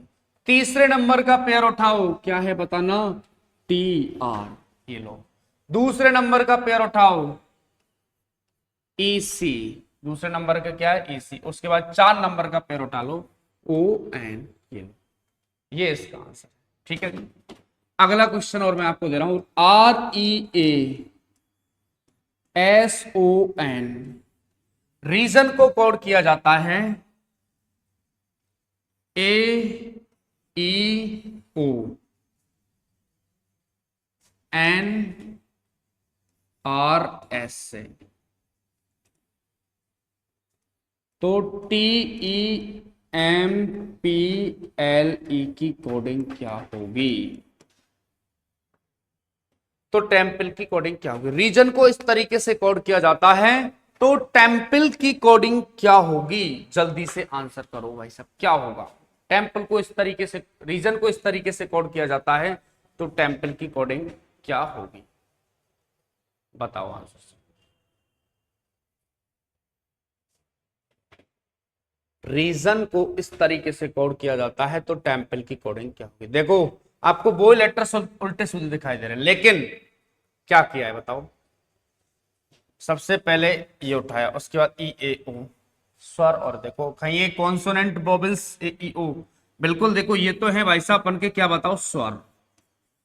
तीसरे नंबर का पेयर उठाओ, क्या है बताना? TR। ये लो। दूसरे नंबर का पेयर उठाओ, EC। दूसरे नंबर का क्या है? EC। उसके बाद 4 नंबर का पेयर उठा लो, ON। ये लो, ये इसका आंसर। ठीक है, अगला क्वेश्चन और मैं आपको दे रहा हूं, REASON। रीजन को कोड किया जाता है AEONRS से। तो TEMPLE की कोडिंग क्या होगी? तो टेम्पल की कोडिंग क्या होगी? रीजन को इस तरीके से कोड किया जाता है, तो टेम्पल की कोडिंग क्या होगी? जल्दी से आंसर करो भाई साहब, क्या होगा? टेम्पल को इस तरीके से, रीजन को इस तरीके से कोड किया जाता है, तो टेम्पल की कोडिंग क्या होगी? बताओ आंसर। रीजन को इस तरीके से कोड किया जाता है, तो टेम्पल की कोडिंग क्या होगी? देखो आपको वो लेटर्स उल्टे सीधे दिखाई दे रहे हैं, लेकिन क्या किया है बताओ? सबसे पहले ये उठाया, उसके बाद EAO स्वर, और देखो कहीं ये कॉन्सोनेंट वोवेल्स AEO, बिल्कुल, देखो ये तो है भाई साहब अपन के क्या बताओ स्वर,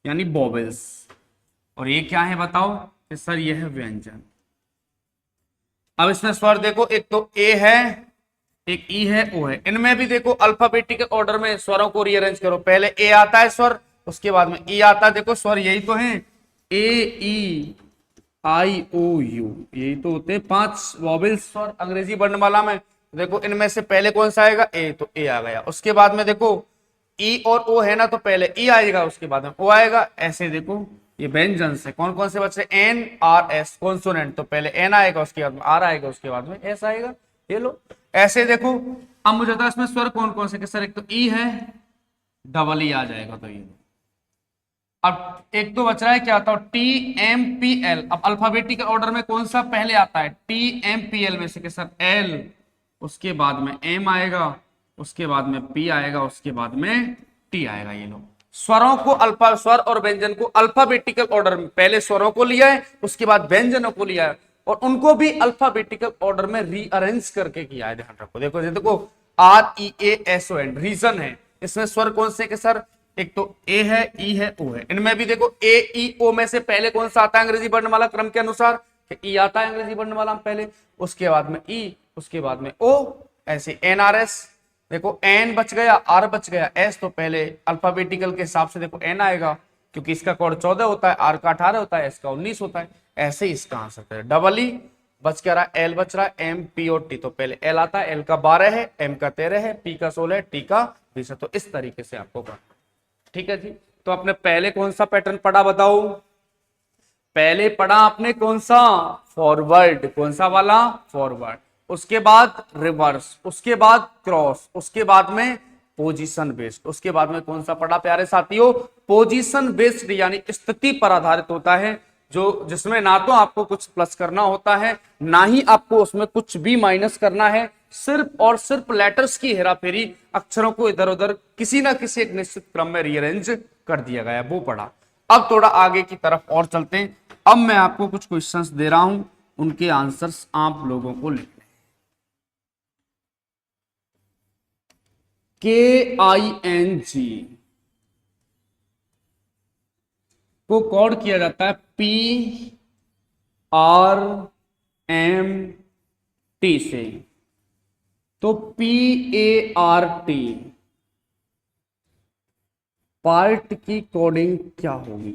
यानी वोवेल्स, और ये क्या है बताओ कि सर ये है व्यंजन। अब इसमें स्वर देखो, एक तो ए है, एक ई है, ओ है। इनमें भी देखो अल्फाबेटिकल ऑर्डर में स्वरों को रीअरेंज करो, पहले ए आता है स्वर, उसके बाद में ई आता है। देखो स्वर यही तो है, ए ई आई ओ यू, यही तो होते हैं 5 वॉवेल्स स्वर अंग्रेजी वर्णमाला में। देखो इनमें से पहले कौन सा आएगा, ए, तो ए आ गया। उसके बाद में देखो ई और ओ है ना, तो पहले ई आएगा, उसके बाद में ओ आएगा। ऐसे देखो ये व्यंजन से कौन कौन से बच्चे, एन आर एस कॉन्सोनेंट, तो पहले एन आएगा, उसके बाद में आर आएगा, उसके बाद में एस आएगा। ये लो ऐसे देखो। अब मुझे बता इसमें स्वर कौन कौन से, कि सर एक तो ई है, डबल ई आ जाएगा, तो ये। अब एक तो बच रहा है क्या, था टी एम पी एल। अब अल्फाबेटिकल ऑर्डर में कौन सा पहले आता है, टी एम पी एल में से, कि सर एल, उसके बाद में एम आएगा, उसके बाद में पी आएगा, उसके बाद में टी आएगा। ये लो स्वरों को, अल्फा स्वर और व्यंजन को अल्फाबेटिकल ऑर्डर में पहले स्वरों को लिया है, उसके बाद व्यंजनों को लिया है, और उनको भी अल्फाबेटिकल ऑर्डर में रीअरेंज करके किया है। ध्यान रखो, देखो देखो R E A S O N, reason है। इसमें स्वर कौन से, कि सर एक तो ए है, ई है, ओ है। इनमें भी देखो ए ई ओ में से पहले कौन सा आता है अंग्रेजी वर्णमाला क्रम के अनुसार, ई आता है अंग्रेजी वर्णमाला में पहले, उसके बाद में ई, उसके बाद में ओ। ऐसे एन आर एस, देखो एन बच गया, आर बच गया, एस तो पहले अल्फाबेटिकल के हिसाब से देखो एन आएगा, क्योंकि इसका कोड 14 होता है, आर का 18 होता है, एस का 19 होता है। ऐसे ही इसका आंसर करें। डबल ई बच क्या रहा, एल बच रहा है, एम पी और टी, तो पहले एल आता है, एल का 12 है, एम का 13 है, पी का 16 है, टी का 20 है। तो इस तरीके से आपको करना। ठीक है जी। तो आपने पहले कौन सा पैटर्न पढ़ा बताओ, पहले पढ़ा आपने कौन सा, फॉरवर्ड, कौन सा वाला, फॉरवर्ड। उसके बाद रिवर्स, उसके बाद क्रॉस, उसके बाद में पोजीशन बेस्ड, उसके बाद में कौन सा पढ़ा प्यारे साथियों, पोजीशन बेस्ड, यानी स्थिति पर आधारित होता है, जो जिसमें ना तो आपको कुछ प्लस करना होता है, ना ही आपको उसमें कुछ भी माइनस करना है, सिर्फ और सिर्फ लेटर्स की हेराफेरी, अक्षरों को इधर उधर किसी ना किसी एक निश्चित क्रम में रीअरेंज कर दिया गया, वो पढ़ा। अब थोड़ा आगे की तरफ और चलते हैं। अब मैं आपको कुछ क्वेश्चंस दे रहा हूं, उनके आंसर्स आप लोगों को लिखने। के आई एन जी को कोड किया जाता है पी आर एम टी से, तो P A R T part की कोडिंग क्या होगी,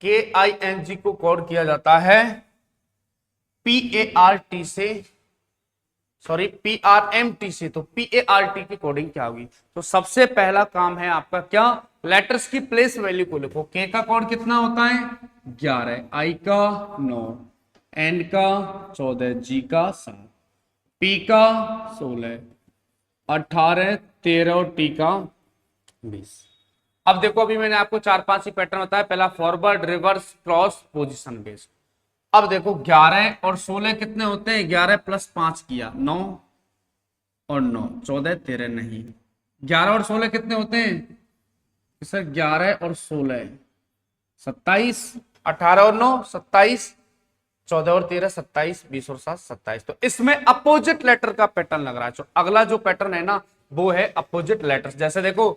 के आई एन जी को कोड किया जाता है पी ए आर टी से, sorry P R M T से, तो पी ए आर टी की कोडिंग क्या होगी। तो सबसे पहला काम है आपका क्या, लेटर्स की प्लेस वैल्यू को लिखो। के का कोड कितना होता है 11, आई का 9, एन का 14, जी का 7, पी का 16, 18, 13 और टी का 20। अब देखो अभी मैंने आपको 4-5 ही पैटर्न बताया, पहला forward, reverse, cross, position based. अब देखो 11 और 16 कितने होते हैं, 11 प्लस 5 किया 9 और 9, 14, 13 नहीं, 11 और 16 कितने होते हैं सर, 11 और 16 27, 18 और 9 27, 14 और 13 27, 20 और 7 27। तो इसमें अपोजिट लेटर का पैटर्न लग रहा है। तो अगला जो पैटर्न है ना, वो है अपोजिट लेटर्स। जैसे देखो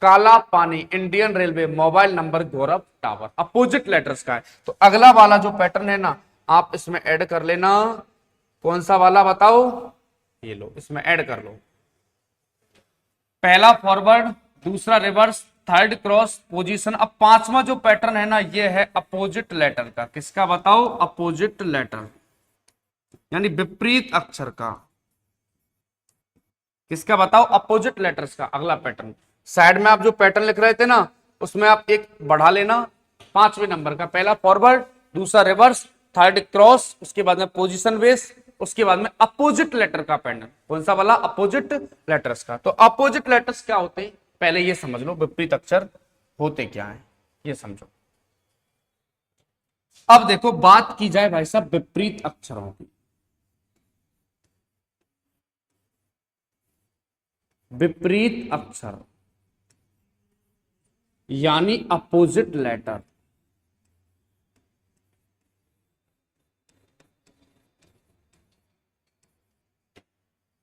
काला पानी, इंडियन रेलवे, मोबाइल नंबर, गौरव टावर, अपोजिट लेटर्स का है। तो अगला वाला जो पैटर्न है ना, आप इसमें ऐड कर लेना। कौन सा वाला बताओ, ये लो इसमें ऐड कर लो। पहला फॉरवर्ड, दूसरा रिवर्स, थर्ड क्रॉस, पोजीशन। अब पांचवा जो पैटर्न है ना, ये है अपोजिट लेटर का। किसका बताओ, अपोजिट लेटर, यानी विपरीत अक्षर का। किसका बताओ, अपोजिट लेटर्स का अगला पैटर्न। साइड में आप जो पैटर्न लिख रहे थे ना, उसमें आप एक बढ़ा लेना, 5वें नंबर का। पहला फॉरवर्ड, दूसरा रिवर्स, थर्ड क्रॉस, उसके बाद में पोजीशन बेस, उसके बाद में अपोजिट लेटर का पैटर्न। कौन सा वाला, अपोजिट लेटर्स का। तो अपोजिट लेटर्स क्या होते हैं, पहले ये समझ लो, विपरीत अक्षर होते क्या है, ये समझो। अब देखो बात की जाए भाई साहब विपरीत अक्षरों की। विपरीत अक्षर यानी अपोजिट लेटर,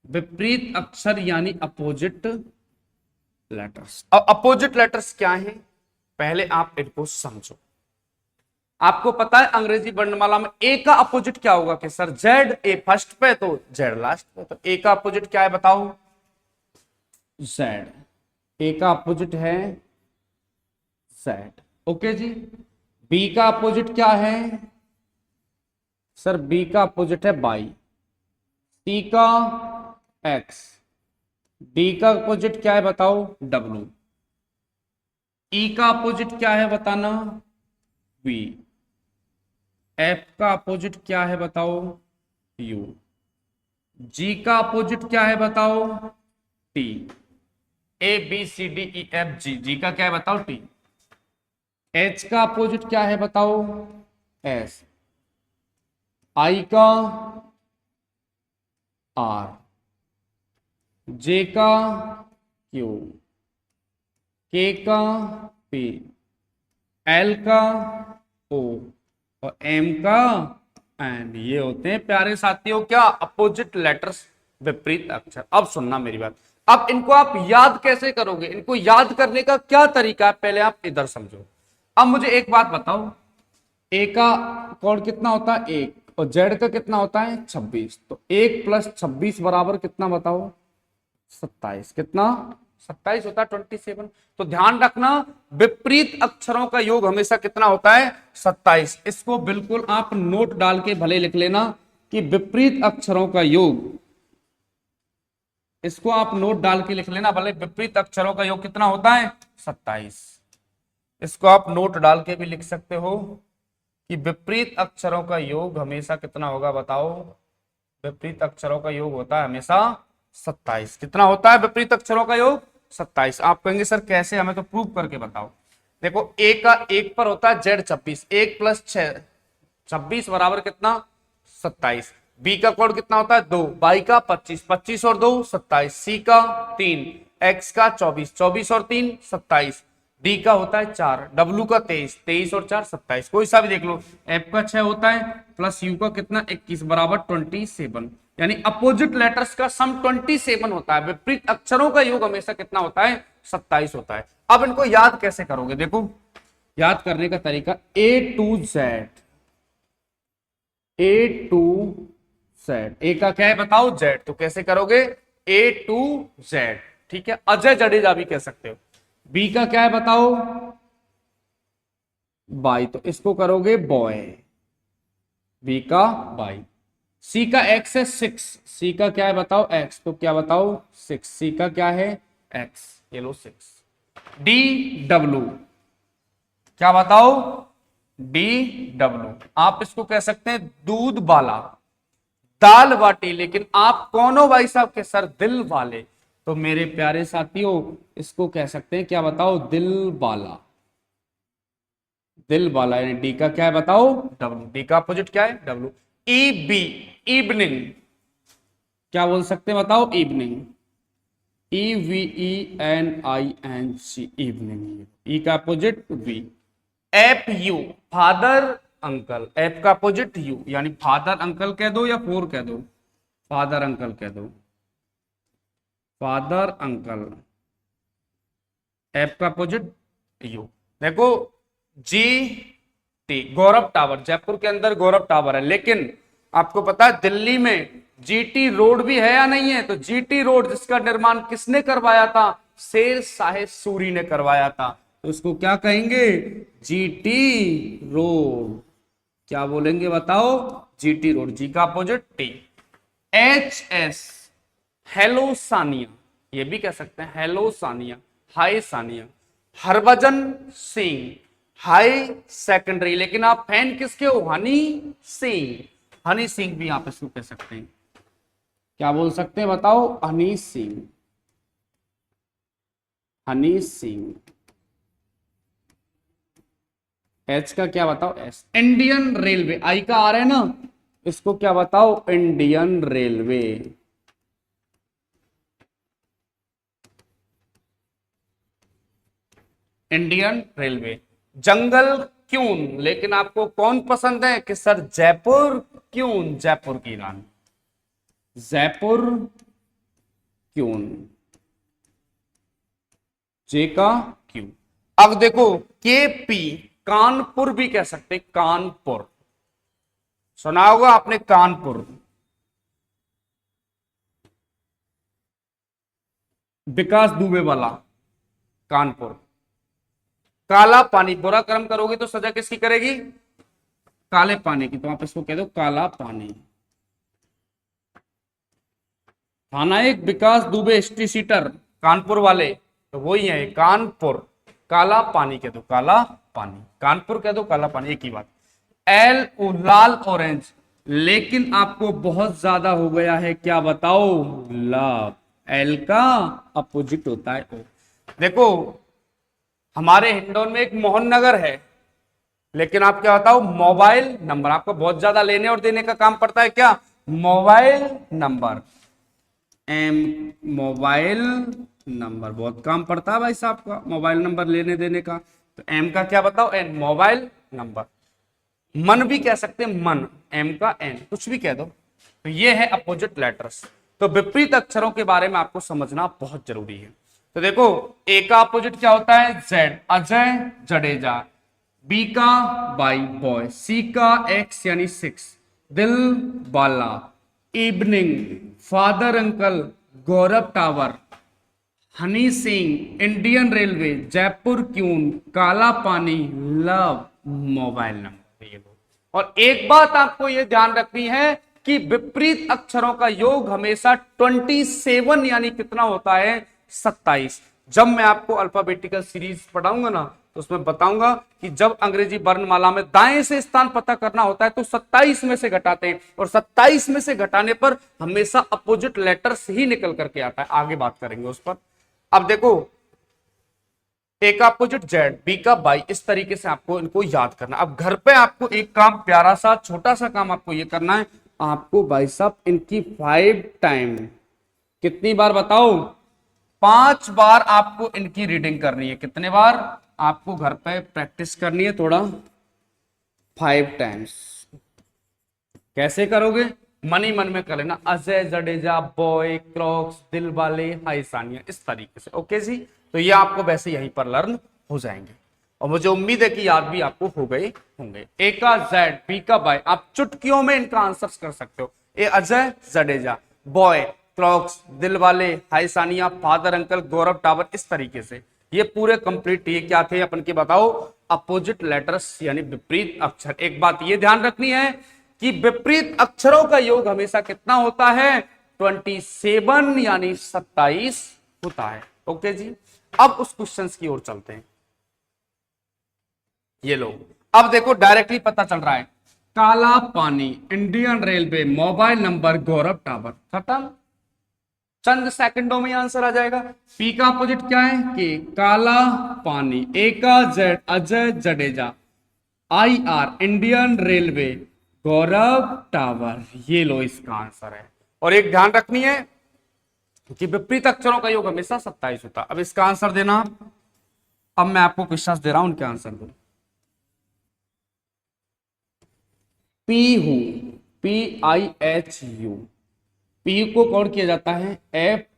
विपरीत अक्षर यानी अपोजिट लेटर्स। अब अपोजिट लेटर्स क्या हैं, पहले आप इनको समझो। आपको पता है अंग्रेजी वर्णमाला में ए का अपोजिट क्या होगा कि सर जेड, ए फर्स्ट पे तो जेड लास्ट पे, तो ए का अपोजिट क्या है बताओ, जेड। ए का अपोजिट है जेड, ओके जी। बी का अपोजिट क्या है सर, बी का अपोजिट है बाई। सी का एक्स। डी का अपोजिट क्या है बताओ, डब्ल्यू। ई का अपोजिट क्या है बताना, वी। एफ का अपोजिट क्या है बताओ, यू। जी का अपोजिट क्या है बताओ, T. A B C D E F G, G का क्या है बताओ, टी। एच का अपोजिट क्या है बताओ, एस। आई का आर। जे का क्यू। के का पी। एल का ओ और एम का एन। ये होते हैं प्यारे साथियों क्या, अपोजिट लेटर्स, विपरीत अक्षर। अब सुनना मेरी बात, अब इनको आप याद कैसे करोगे, इनको याद करने का क्या तरीका है, पहले आप इधर समझो। अब मुझे एक बात बताओ, ए का कोड कितना होता है, एक, और जेड का कितना होता है 26, तो 1 + 26 बराबर कितना बताओ, 27। कितना, 27 होता है, 27। तो ध्यान रखना विपरीत अक्षरों का योग हमेशा कितना होता है, 27। इसको बिल्कुल आप नोट डाल के भले लिख लेना कि विपरीत अक्षरों का योग, इसको आप नोट डाल के लिख लेना भले, विपरीत अक्षरों का योग कितना होता है, 27। इसको आप नोट डाल के भी लिख सकते हो कि विपरीत अक्षरों का योग हमेशा कितना होगा बताओ, विपरीत अक्षरों का योग होता है हमेशा 27। कितना होता है विपरीत अक्षरों का योग, 27। आप कहेंगे सर कैसे, हमें तो प्रूव करके बताओ। देखो ए का एक पर होता है जेड 26, 1 + 6 26 बराबर कितना, 27। बी का कोड कितना होता है 2, बाई का 25, 25 और 2 27। सी का 3, एक्स का 24, 24 और 3 27। डी का होता है 4, डब्ल्यू का 23, 23 और 4 27। कोई सा भी देख लो। एफ का 6 होता है, प्लस यू का कितना 21 बराबर 27। यानी अपोजिट लेटर्स का सम 27 होता है। विपरीत अक्षरों का योग हमेशा कितना होता है, 27 होता है। अब इनको याद कैसे करोगे, देखो याद करने का तरीका, A to Z। ए का क्या है बताओ, जेड, तो कैसे करोगे, A to Z। ठीक है, अजय जडेजा भी कह सकते हो। बी का क्या है बताओ, बाई, तो इसको करोगे बॉय, बी का बाई। सी का एक्स है 6, सी का क्या है बताओ एक्स, तो क्या बताओ 6, सी का क्या है एक्स, ये लो 6। डी डब्ल्यू, क्या बताओ, डी डब्ल्यू। आप इसको कह सकते हैं दूध वाला, दाल बाटी, लेकिन आप कौन हो भाई साहब के सर, दिल वाले। तो मेरे प्यारे साथियों इसको कह सकते हैं क्या बताओ, दिल वाला, दिल वाला। यानी डी का क्या है बताओ, डब्ल्यू। डी का अपोजिट क्या है, डब्ल्यू। ई बी, इवनिंग, क्या बोल सकते हैं बताओ, इवनिंग, EVENING, इवनिंग। ई का opposite V. F U, father uncle, F का अपोजिट यू, यानी फादर अंकल कह दो या फोर कह दो, फादर अंकल कह दो, फादर अंकल। एफ का अपोजिट यू। देखो जी टी, गौरव टावर, जयपुर के अंदर गौरव टावर है, लेकिन आपको पता है दिल्ली में जीटी रोड भी है या नहीं है, तो जीटी रोड जिसका निर्माण किसने करवाया था, शेर शाह सूरी ने करवाया था। तो उसको क्या कहेंगे, जीटी रोड। क्या बोलेंगे बताओ, जीटी रोड। जी का opposite T. H S, hello Sania, ये भी कह सकते हैं hello Sania, hi Sania. Harbhajan Singh, high secondary, लेकिन आप फैन किसके हो, हनी सिंह, हनी सिंह भी आप इसको कह सकते हैं। क्या बोल सकते हैं बताओ, हनी सिंह, हनी सिंह। एच का क्या बताओ, एस। इंडियन रेलवे, आई का आ रहा है ना, इसको क्या बताओ, इंडियन रेलवे, इंडियन रेलवे। जंगल क्यून, लेकिन आपको कौन पसंद है कि सर जयपुर क्यून, जयपुर की रानी, जयपुर क्यून, जे का क्यू। अब देखो के पी, कानपुर भी कह सकते हैं, कानपुर सुना होगा आपने, कानपुर। विकास दुबे वाला, कानपुर। काला पानी, बुरा कर्म करोगे तो सजा किसकी करेगी? काले पानी की, तो आप इसको कह दो काला पानी। थाना एक विकास दुबे हिस्ट्री सीटर, कानपुर वाले, तो वही है कानपुर। काला पानी कह दो, काला पानी, कानपुर कह दो, काला पानी, एक ही बात। एल ओ, लाल ऑरेंज, लेकिन आपको बहुत ज्यादा हो गया है, क्या बताओ? लव। एल का अपोजिट होता है ओ। देखो हमारे हिंडौन में एक मोहन नगर है, लेकिन आप क्या बताओ? Mobile number. आपको बहुत ज्यादा लेने और देने का काम पड़ता है क्या? Mobile number, M, mobile number, बहुत काम पड़ता है भाई साहब का मोबाइल नंबर लेने देने का। तो एम का क्या बताओ? N, mobile number. मन भी कह सकते हैं, मन, एम का एन, कुछ भी कह दो। तो ये है अपोजिट लेटर्स। तो विपरीत अक्षरों के बारे में आपको समझना बहुत जरूरी है। तो देखो ए का अपोजिट क्या होता है? जेड, अजय जडेजा। बी का बाई, बॉय। सी का एक्स यानी सिक्स, दिल बाला। Evening, father uncle, Gaurav tower. Honey Singh, Indian railway, Jaipur queen, काला पानी, लव, मोबाइल नंबर। ये लो। और एक बात आपको ये ध्यान रखनी है कि विपरीत अक्षरों का योग हमेशा 27 यानी कितना होता है? 27। जब मैं आपको अल्फाबेटिकल सीरीज पढ़ाऊंगा ना, तो उसमें बताऊंगा कि जब अंग्रेजी वर्णमाला में दाएं से स्थान पता करना होता है तो 27 में से घटाते हैं, और 27 में से घटाने पर हमेशा अपोजिट लेटर्स ही निकल करके आता है। आगे बात करेंगे उस पर। अब देखो ए का अपोजिट जेड, बी का बाई, इस तरीके से आपको इनको याद करना। अब घर पे आपको एक काम, प्यारा सा छोटा सा काम आपको ये करना है। आपको भाई साहब इनकी 5 टाइम, कितनी बार बताओ? 5 बार आपको इनकी रीडिंग करनी है। कितने बार आपको घर पे प्रैक्टिस करनी है? थोड़ा 5 टाइम्स। कैसे करोगे? मन ही मन में कर लेना, अजय जडेजा, बॉय, क्रॉक्स, दिल वाले, हाय सानिया, इस तरीके से। ओके जी, तो ये आपको वैसे यहीं पर लर्न हो जाएंगे, और मुझे उम्मीद है कि याद भी आपको हो गए होंगे। ए का जेड, बी का बाय, आप चुटकियों में इनका आंसर कर सकते हो। ए अजय जडेजा, बॉय क्रॉक्स, दिल वाले, हाय Sania, father uncle, Gaurav tower, इस तरीके से ये पूरे कंप्लीट। ये क्या थे अपन के बताओ? अपोजिट लेटर्स यानी विपरीत अक्षर। एक बात ये ध्यान रखनी है कि विपरीत अक्षरों का योग हमेशा कितना होता है? 27 यानी 27 होता है। ओके जी, अब उस क्वेश्चन की ओर चलते हैं। ये लो, अब देखो डायरेक्टली पता चल रहा है, काला पानी, इंडियन रेलवे, मोबाइल नंबर, गौरव टावर, खत्म। चंद सेकंडों में आंसर आ जाएगा। पी का अपोजिट क्या है? के, काला पानी। ए का Z, Ajay Jadeja. I R, Indian railway, Gaurav tower. ये लो इसका आंसर है। और एक ध्यान रखनी है कि विपरीत अक्षरों का योग हमेशा 27 होता है। अब इसका आंसर देना। अब मैं आपको क्वेश्चन दे रहा हूं, उनके आंसर दो। पी हु, PIHU, पी को कोड किया जाता है FSRP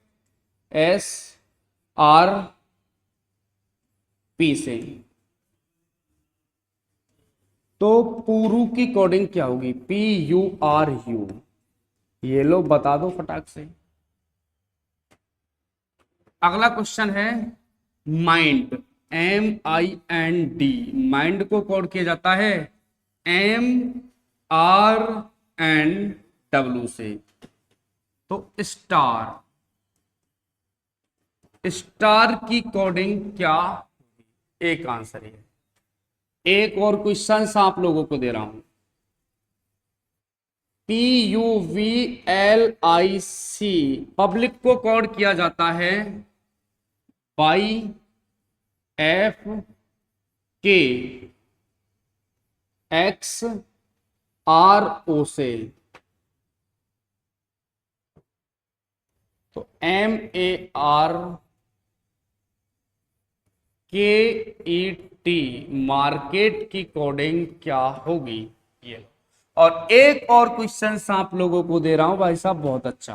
से। तो पुरु की कोडिंग क्या होगी? PURU। ये लो बता दो फटाक से। अगला क्वेश्चन है माइंड, MIND। माइंड को कोड किया जाता है MRNW से। तो स्टार, स्टार की कोडिंग क्या? एक आंसर है। एक और क्वेश्चन आप लोगों को दे रहा हूं। PUVLIC, पब्लिक को कोड किया जाता है बाई FKXRO से। तो MARKET, मार्केट की कोडिंग क्या होगी? ये। और एक और क्वेश्चन आप लोगों को दे रहा हूं भाई साहब, बहुत अच्छा।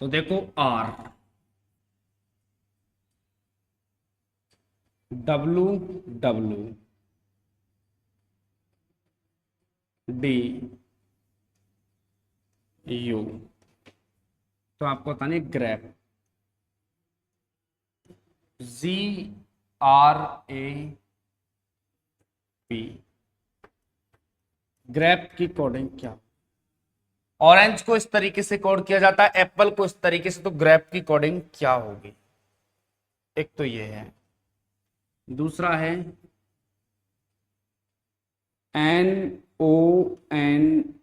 तो देखो R, W W, D U, तो आपको बताना है grap, G R A P. Grap की कोडिंग क्या? ऑरेंज को इस तरीके से कोड किया जाता है, एप्पल को इस तरीके से, तो ग्रैप की कोडिंग क्या होगी? एक तो ये है, दूसरा है एन ओ एन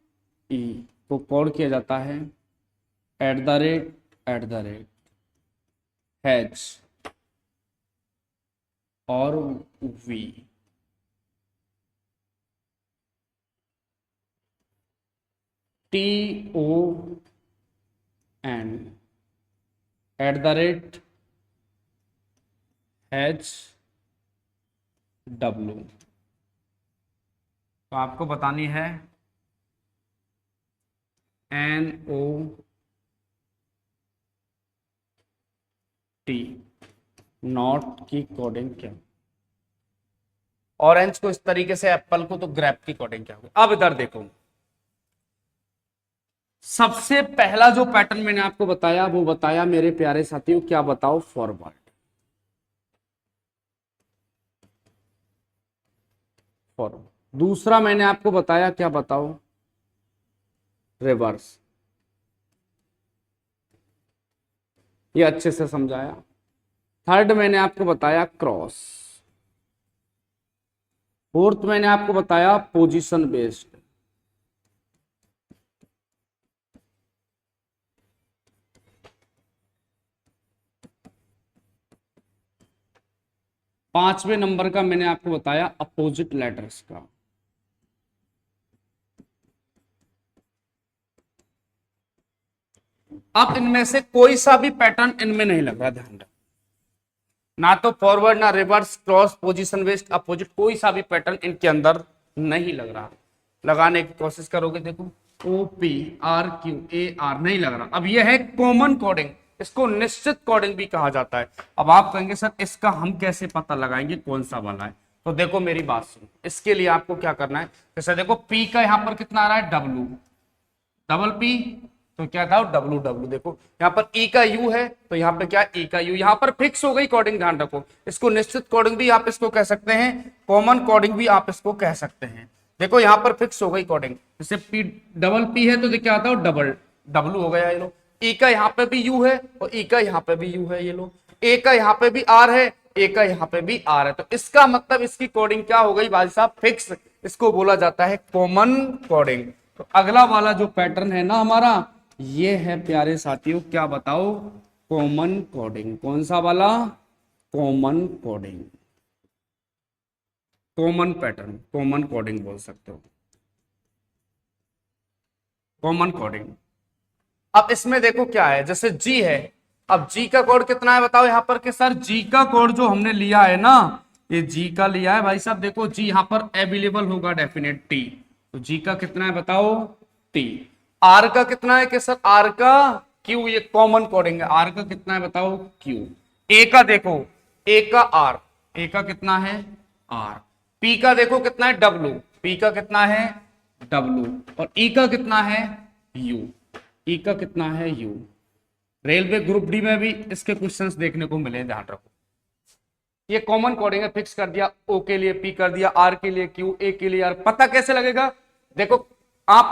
ई को कोड किया जाता है @ हैच और V. T O N @ H W. तो आपको बतानी है एन ओ टी नॉट की कोडिंग क्या? ऑरेंज को इस तरीके से, एप्पल को, तो ग्रैप की कोडिंग क्या होगी? अब इधर देखो, सबसे पहला जो पैटर्न मैंने आपको बताया वो बताया मेरे प्यारे साथियों, क्या बताओ? फॉरवर्ड। फॉरवर्ड। दूसरा मैंने आपको बताया, क्या बताओ? रिवर्स। ये अच्छे से समझाया। थर्ड मैंने आपको बताया क्रॉस। फोर्थ मैंने आपको बताया पोजीशन बेस्ड। पांचवें नंबर का मैंने आपको बताया अपोजिट लेटर्स का। अब इनमें से कोई सा भी पैटर्न इनमें नहीं लग रहा, ध्यान रखो, ना तो फॉरवर्ड, ना reverse, cross, position based, opposite, कोई सा भी पैटर्न इनके अंदर नहीं लग रहा। लगाने की कोशिश करोगे, देखो O P R Q A R, नहीं लग रहा। अब यह है कॉमन कोडिंग, इसको निश्चित कोडिंग भी कहा जाता है। अब आप कहेंगे सर इसका हम कैसे पता लगाएंगे कौन सा वाला है? तो देखो मेरी बात सुनो, इसके लिए आपको क्या करना है, जैसे देखो पी का यहां पर कितना आ रहा है? डब्लू, डबल पी, तो क्या था? W W. देखो यहाँ पर ई का यू है, तो यहाँ पे क्या? ई का यू। यहाँ पर फिक्स हो गई कोडिंग, ध्यान रखो। इसको निश्चित कोडिंग भी आप इसको कह सकते हैं, कॉमन कोडिंग भी आप इसको कह सकते हैं। देखो यहाँ पर फिक्स हो गई कोडिंग, जैसे पी डबल पी है तो क्या आता है? डबल डब्लू हो गया ये लो। ई का यहाँ पे भी यू है और ई का यहाँ पे भी यू है, ये लो। ए का यहाँ पे भी आर है, ए का यहाँ पे भी आर है, तो इसका मतलब इसकी कोडिंग क्या हो गई भाई साहब? फिक्स। इसको बोला जाता है कॉमन कोडिंग। तो अगला वाला जो पैटर्न है ना हमारा, ये है प्यारे साथियों, क्या बताओ? Common coding. कौन सा वाला? Common coding, common pattern, common coding बोल सकते हो, कॉमन कोडिंग। अब इसमें देखो क्या है, जैसे जी है, अब जी का कोड कितना है बताओ यहाँ पर? कि सर जी का कोड जो हमने लिया है ना, ये जी का लिया है भाई साहब। देखो जी यहाँ पर अवेलेबल होगा डेफिनेट टी, तो जी का कितना है बताओ? टी। आर का कितना है? कि सर आर का क्यू, ये कॉमन कोडिंग है। आर का कितना है बताओ? क्यू। ए का देखो, ए का आर, ए का कितना है? आर। पी का देखो कितना है? डब्लू, पी का कितना है? डब्लू। और ई का कितना है? यू, ई का कितना है? यू। रेलवे ग्रुप डी में भी इसके क्वेश्चंस देखने को मिले, ध्यान रखो। ये कॉमन कोडिंग है, फिक्स कर दिया। ओ के लिए पी कर दिया, आर के लिए क्यू, ए के लिए आर। पता कैसे लगेगा? देखो आप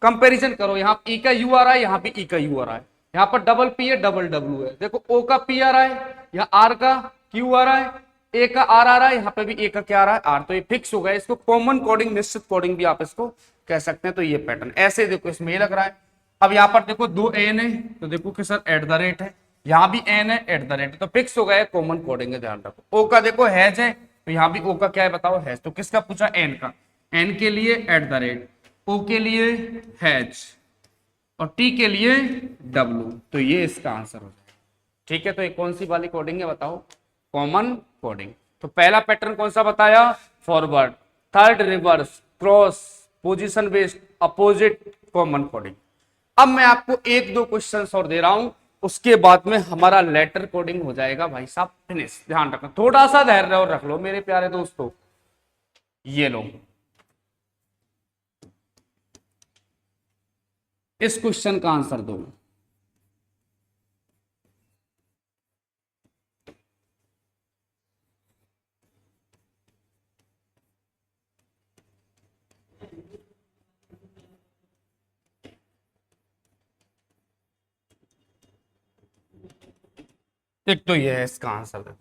कंपैरिजन करो, यहाँ ई का यू आ रहा है, यहाँ पे ई का यू आ रहा है, यहाँ पर डबल पी है, डबल डब्ल्यू है। देखो ओ का पी आ रहा है, यहाँ आर का क्यू आ रहा है, ए का आर आ रहा है, यहाँ पे भी ए का क्या आ रहा है? आर। तो ये फिक्स हो गया। इसको कॉमन कोडिंग, निश्चित कोडिंग भी आप इसको कह सकते हैं। तो ये पैटर्न ऐसे देखो, इसमें ये लग रहा है। अब यहाँ पर देखो दो एन है, तो देखो कि सर @ है, यहाँ भी एन है, @ तो फिक्स हो गया, कॉमन कोडिंग है, ध्यान रखो। ओ का देखो हैज है, तो यहाँ भी ओ का क्या है बताओ? हैज। तो किसका पूछा? एन का। एन के लिए @, ओ के लिए हैज और टी के लिए डब्लू, तो ये इसका आंसर हो जाएगा। ठीक है, तो ये कौन सी वाली कोडिंग है बताओ? Common coding. तो पहला पैटर्न कौन सा बताया? Forward. Third reverse, cross, position based, opposite, common coding. अब मैं आपको एक दो क्वेश्चंस और दे रहा हूं, उसके बाद में हमारा लेटर कोडिंग हो जाएगा भाई साहब फिनिश। ध्यान रखना, थोड़ा सा धैर्य और रख लो मेरे प्यारे दोस्तों। ये लो, इस क्वेश्चन का आंसर दो। एक तो ये है इसका आंसर।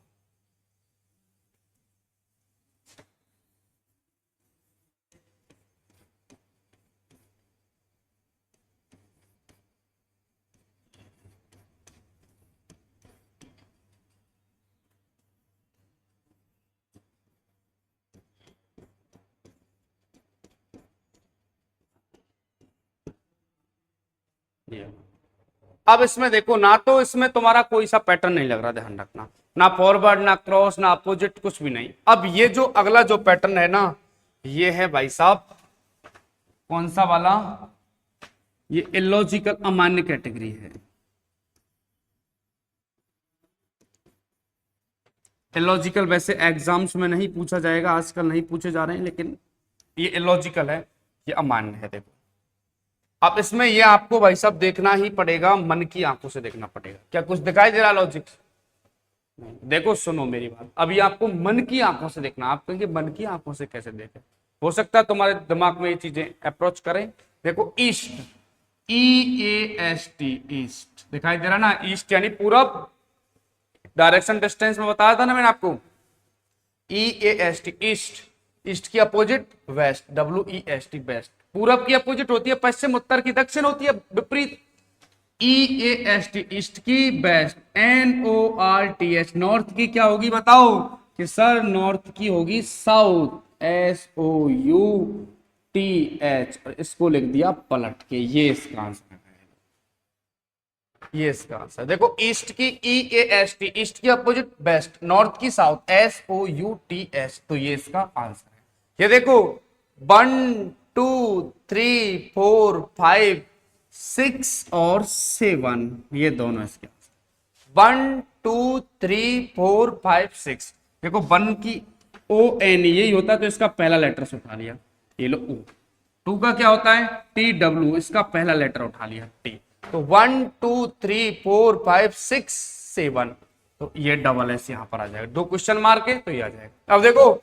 अब इसमें देखो, ना तो इसमें तुम्हारा कोई सा पैटर्न नहीं लग रहा, ध्यान रखना, ना फॉरवर्ड ना क्रॉस ना अपोजिट, कुछ भी नहीं। अब ये जो अगला जो पैटर्न है ना, ये है भाई साहब कौन सा वाला, ये इलॉजिकल अमान्य कैटेगरी है। इलॉजिकल वैसे एग्जाम्स में नहीं पूछा जाएगा, आजकल नहीं पूछे जा रहे हैं, लेकिन ये इलॉजिकल है, ये अमान्य है। देखो अब इसमें ये आपको भाई साहब देखना ही पड़ेगा, मन की आंखों से देखना पड़ेगा। क्या कुछ दिखाई दे रहा लॉजिक? देखो सुनो मेरी बात, अभी आपको मन की आंखों से देखना। आप कहेंगे मन की आंखों से कैसे देखें? हो सकता है तुम्हारे दिमाग में ये चीजें अप्रोच करें। देखो ईस्ट, EAST, ईस्ट दिखाई दे रहा ना, ईस्ट यानी पूरब, डायरेक्शन डिस्टेंस में बताया था ना मैंने आपको, EAST ईस्ट। ईस्ट की अपोजिट वेस्ट, WEST वेस्ट। पूरब की अपोजिट होती है पश्चिम, उत्तर की दक्षिण होती है विपरीत। EAST ईस्ट की बेस्ट, NORTH नॉर्थ की क्या होगी बताओ? कि सर नॉर्थ की होगी साउथ, SOUTH, और इसको लिख दिया पलट के। ये इसका आंसर है, ये इसका आंसर। देखो ईस्ट की EAST, ईस्ट की अपोजिट बेस्ट, नॉर्थ की साउथ, SOUTH, तो ये इसका आंसर है। ये देखो 1 2 3 4 5 6 और 7, ये दोनों इसके आंसर। 1 2 3 4 5 6। देखो 1 की ON यही होता है, तो इसका पहला लेटर से उठा लिया, ये लो O। 2 का क्या होता है? TW, इसका पहला लेटर उठा लिया T। तो 1 2 3 4 5 6 7, तो ये डबल एस यहां पर आ जाएगा। 2 क्वेश्चन मार के तो ये आ जाएगा। अब देखो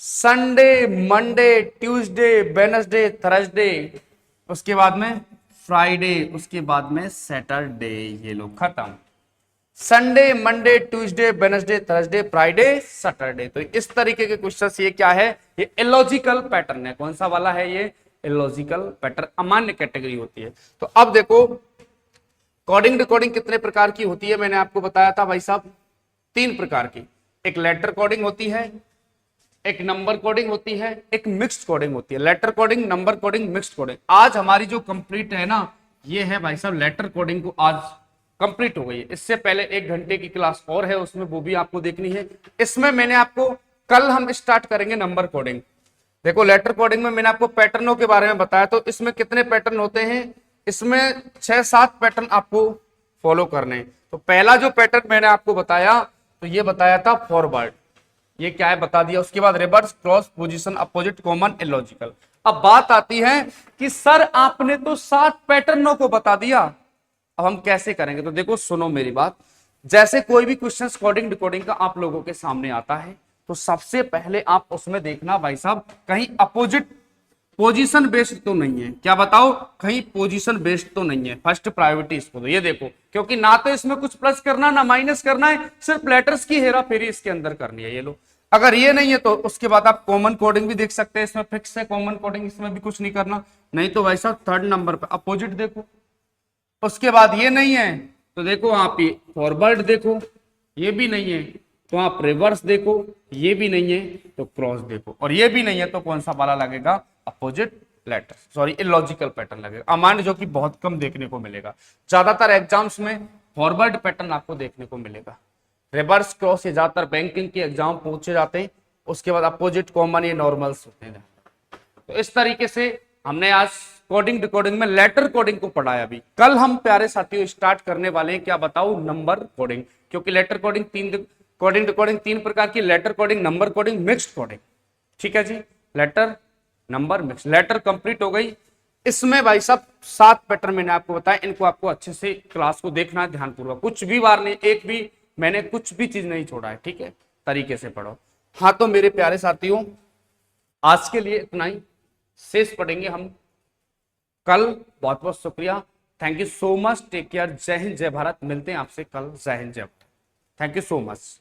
Sunday, Monday, Tuesday, Wednesday, Thursday, उसके बाद में फ्राइडे, उसके बाद में सैटरडे, ये लोग खत्म। Sunday, Monday, Tuesday, Wednesday, Thursday, Friday, Saturday. तो इस तरीके के क्वेश्चंस, ये क्या है? ये इलॉजिकल पैटर्न है। कौन सा वाला है ये? इलॉजिकल पैटर्न, अमान्य कैटेगरी होती है। तो अब देखो कोडिंग डिकोडिंग कितने प्रकार की होती है, मैंने आपको बताया था भाई साहब 3 प्रकार की। एक लेटर कोडिंग होती है, एक नंबर कोडिंग होती है, एक मिक्स्ड कोडिंग होती है। Letter coding, number coding, mixed coding. आज हमारी जो कंप्लीट है ना, ये है भाई साहब लेटर कोडिंग को आज कंप्लीट हो गई है। इससे पहले 1 घंटे की क्लास और है, उसमें वो भी आपको देखनी है। इसमें मैंने आपको, कल हम स्टार्ट करेंगे नंबर कोडिंग। देखो लेटर कोडिंग में मैंने आपको पैटर्नों के बारे में बताया, तो इसमें कितने पैटर्न होते हैं? इसमें 6-7 पैटर्न आपको फॉलो करने हैं। तो पहला जो पैटर्न मैंने आपको बताया, तो ये बताया था फॉरवर्ड, ये क्या है बता दिया। उसके बाद reverse, cross, position, opposite, common, illogical. अब बात आती है कि सर आपने तो 7 पैटर्नों को बता दिया, अब हम कैसे करेंगे? तो देखो सुनो मेरी बात, जैसे कोई भी क्वेश्चन कोडिंग डिकोडिंग का आप लोगों के सामने आता है, तो सबसे पहले आप उसमें देखना भाई साहब कहीं अपोजिट पोजीशन बेस्ड तो नहीं है। क्या बताओ? कहीं पोजीशन बेस्ड तो नहीं है। फर्स्ट प्रायोरिटी इसको दो। ये देखो, क्योंकि ना तो इसमें कुछ प्लस करना ना माइनस करना है, सिर्फ लेटर्स की हेरा फेरी इसके अंदर करनी है। ये लो, अगर ये नहीं है तो उसके बाद आप कॉमन कोडिंग भी देख सकते हैं, इसमें फिक्स है कॉमन कोडिंग, इसमें भी कुछ नहीं करना। नहीं तो भाई साहब 3rd नंबर पे अपोजिट देखो। उसके बाद ये नहीं है तो देखो आप ये फॉरवर्ड देखो, ये भी नहीं है तो आप रिवर्स देखो, ये भी नहीं है तो क्रॉस देखो, और ये भी नहीं है तो कौन सा वाला लगेगा? Opposite letter, sorry illogical pattern लगेगा, अमान्य, जो कि बहुत कम देखने को मिलेगा। ज्यादातर एग्जाम्स में फॉरवर्ड पैटर्न आपको देखने को मिलेगा। रिवर्स, क्रॉस ये ज्यादातर बैंकिंग के एग्जाम पूछे जाते हैं। उसके बाद अपोजिट, कॉमन, ये नॉर्मल्स होते हैं। तो इस तरीके से हमने आज कोडिंग डिकोडिंग में लेटर कोडिंग को पढ़ा है अभी। कल हम प्यारे साथियों स्टार्ट करने वाले हैं, क्या बताओ, नंबर कोडिंग। क्योंकि लेटर कोडिंग कोडिंग डिकोडिंग 3 प्रकार की, letter coding, number coding, mixed coding. ठीक है जी, letter number mix, letter complete हो गई। इसमें भाई साहब 7 पैटर्न मैंने आपको बताया, इनको आपको अच्छे से क्लास को देखना है ध्यानपूर्वक, कुछ भी बार नहीं, एक भी मैंने कुछ भी चीज नहीं छोड़ा है। ठीक है, तरीके से पढ़ो। हाँ तो मेरे प्यारे साथियों आज के लिए इतना ही, शेष पढ़ेंगे हम कल। बहुत बहुत शुक्रिया, thank you so much, take care, जय हिंद जय भारत। मिलते हैं आपसे कल, जय हिंद जय Bharat, thank you so much.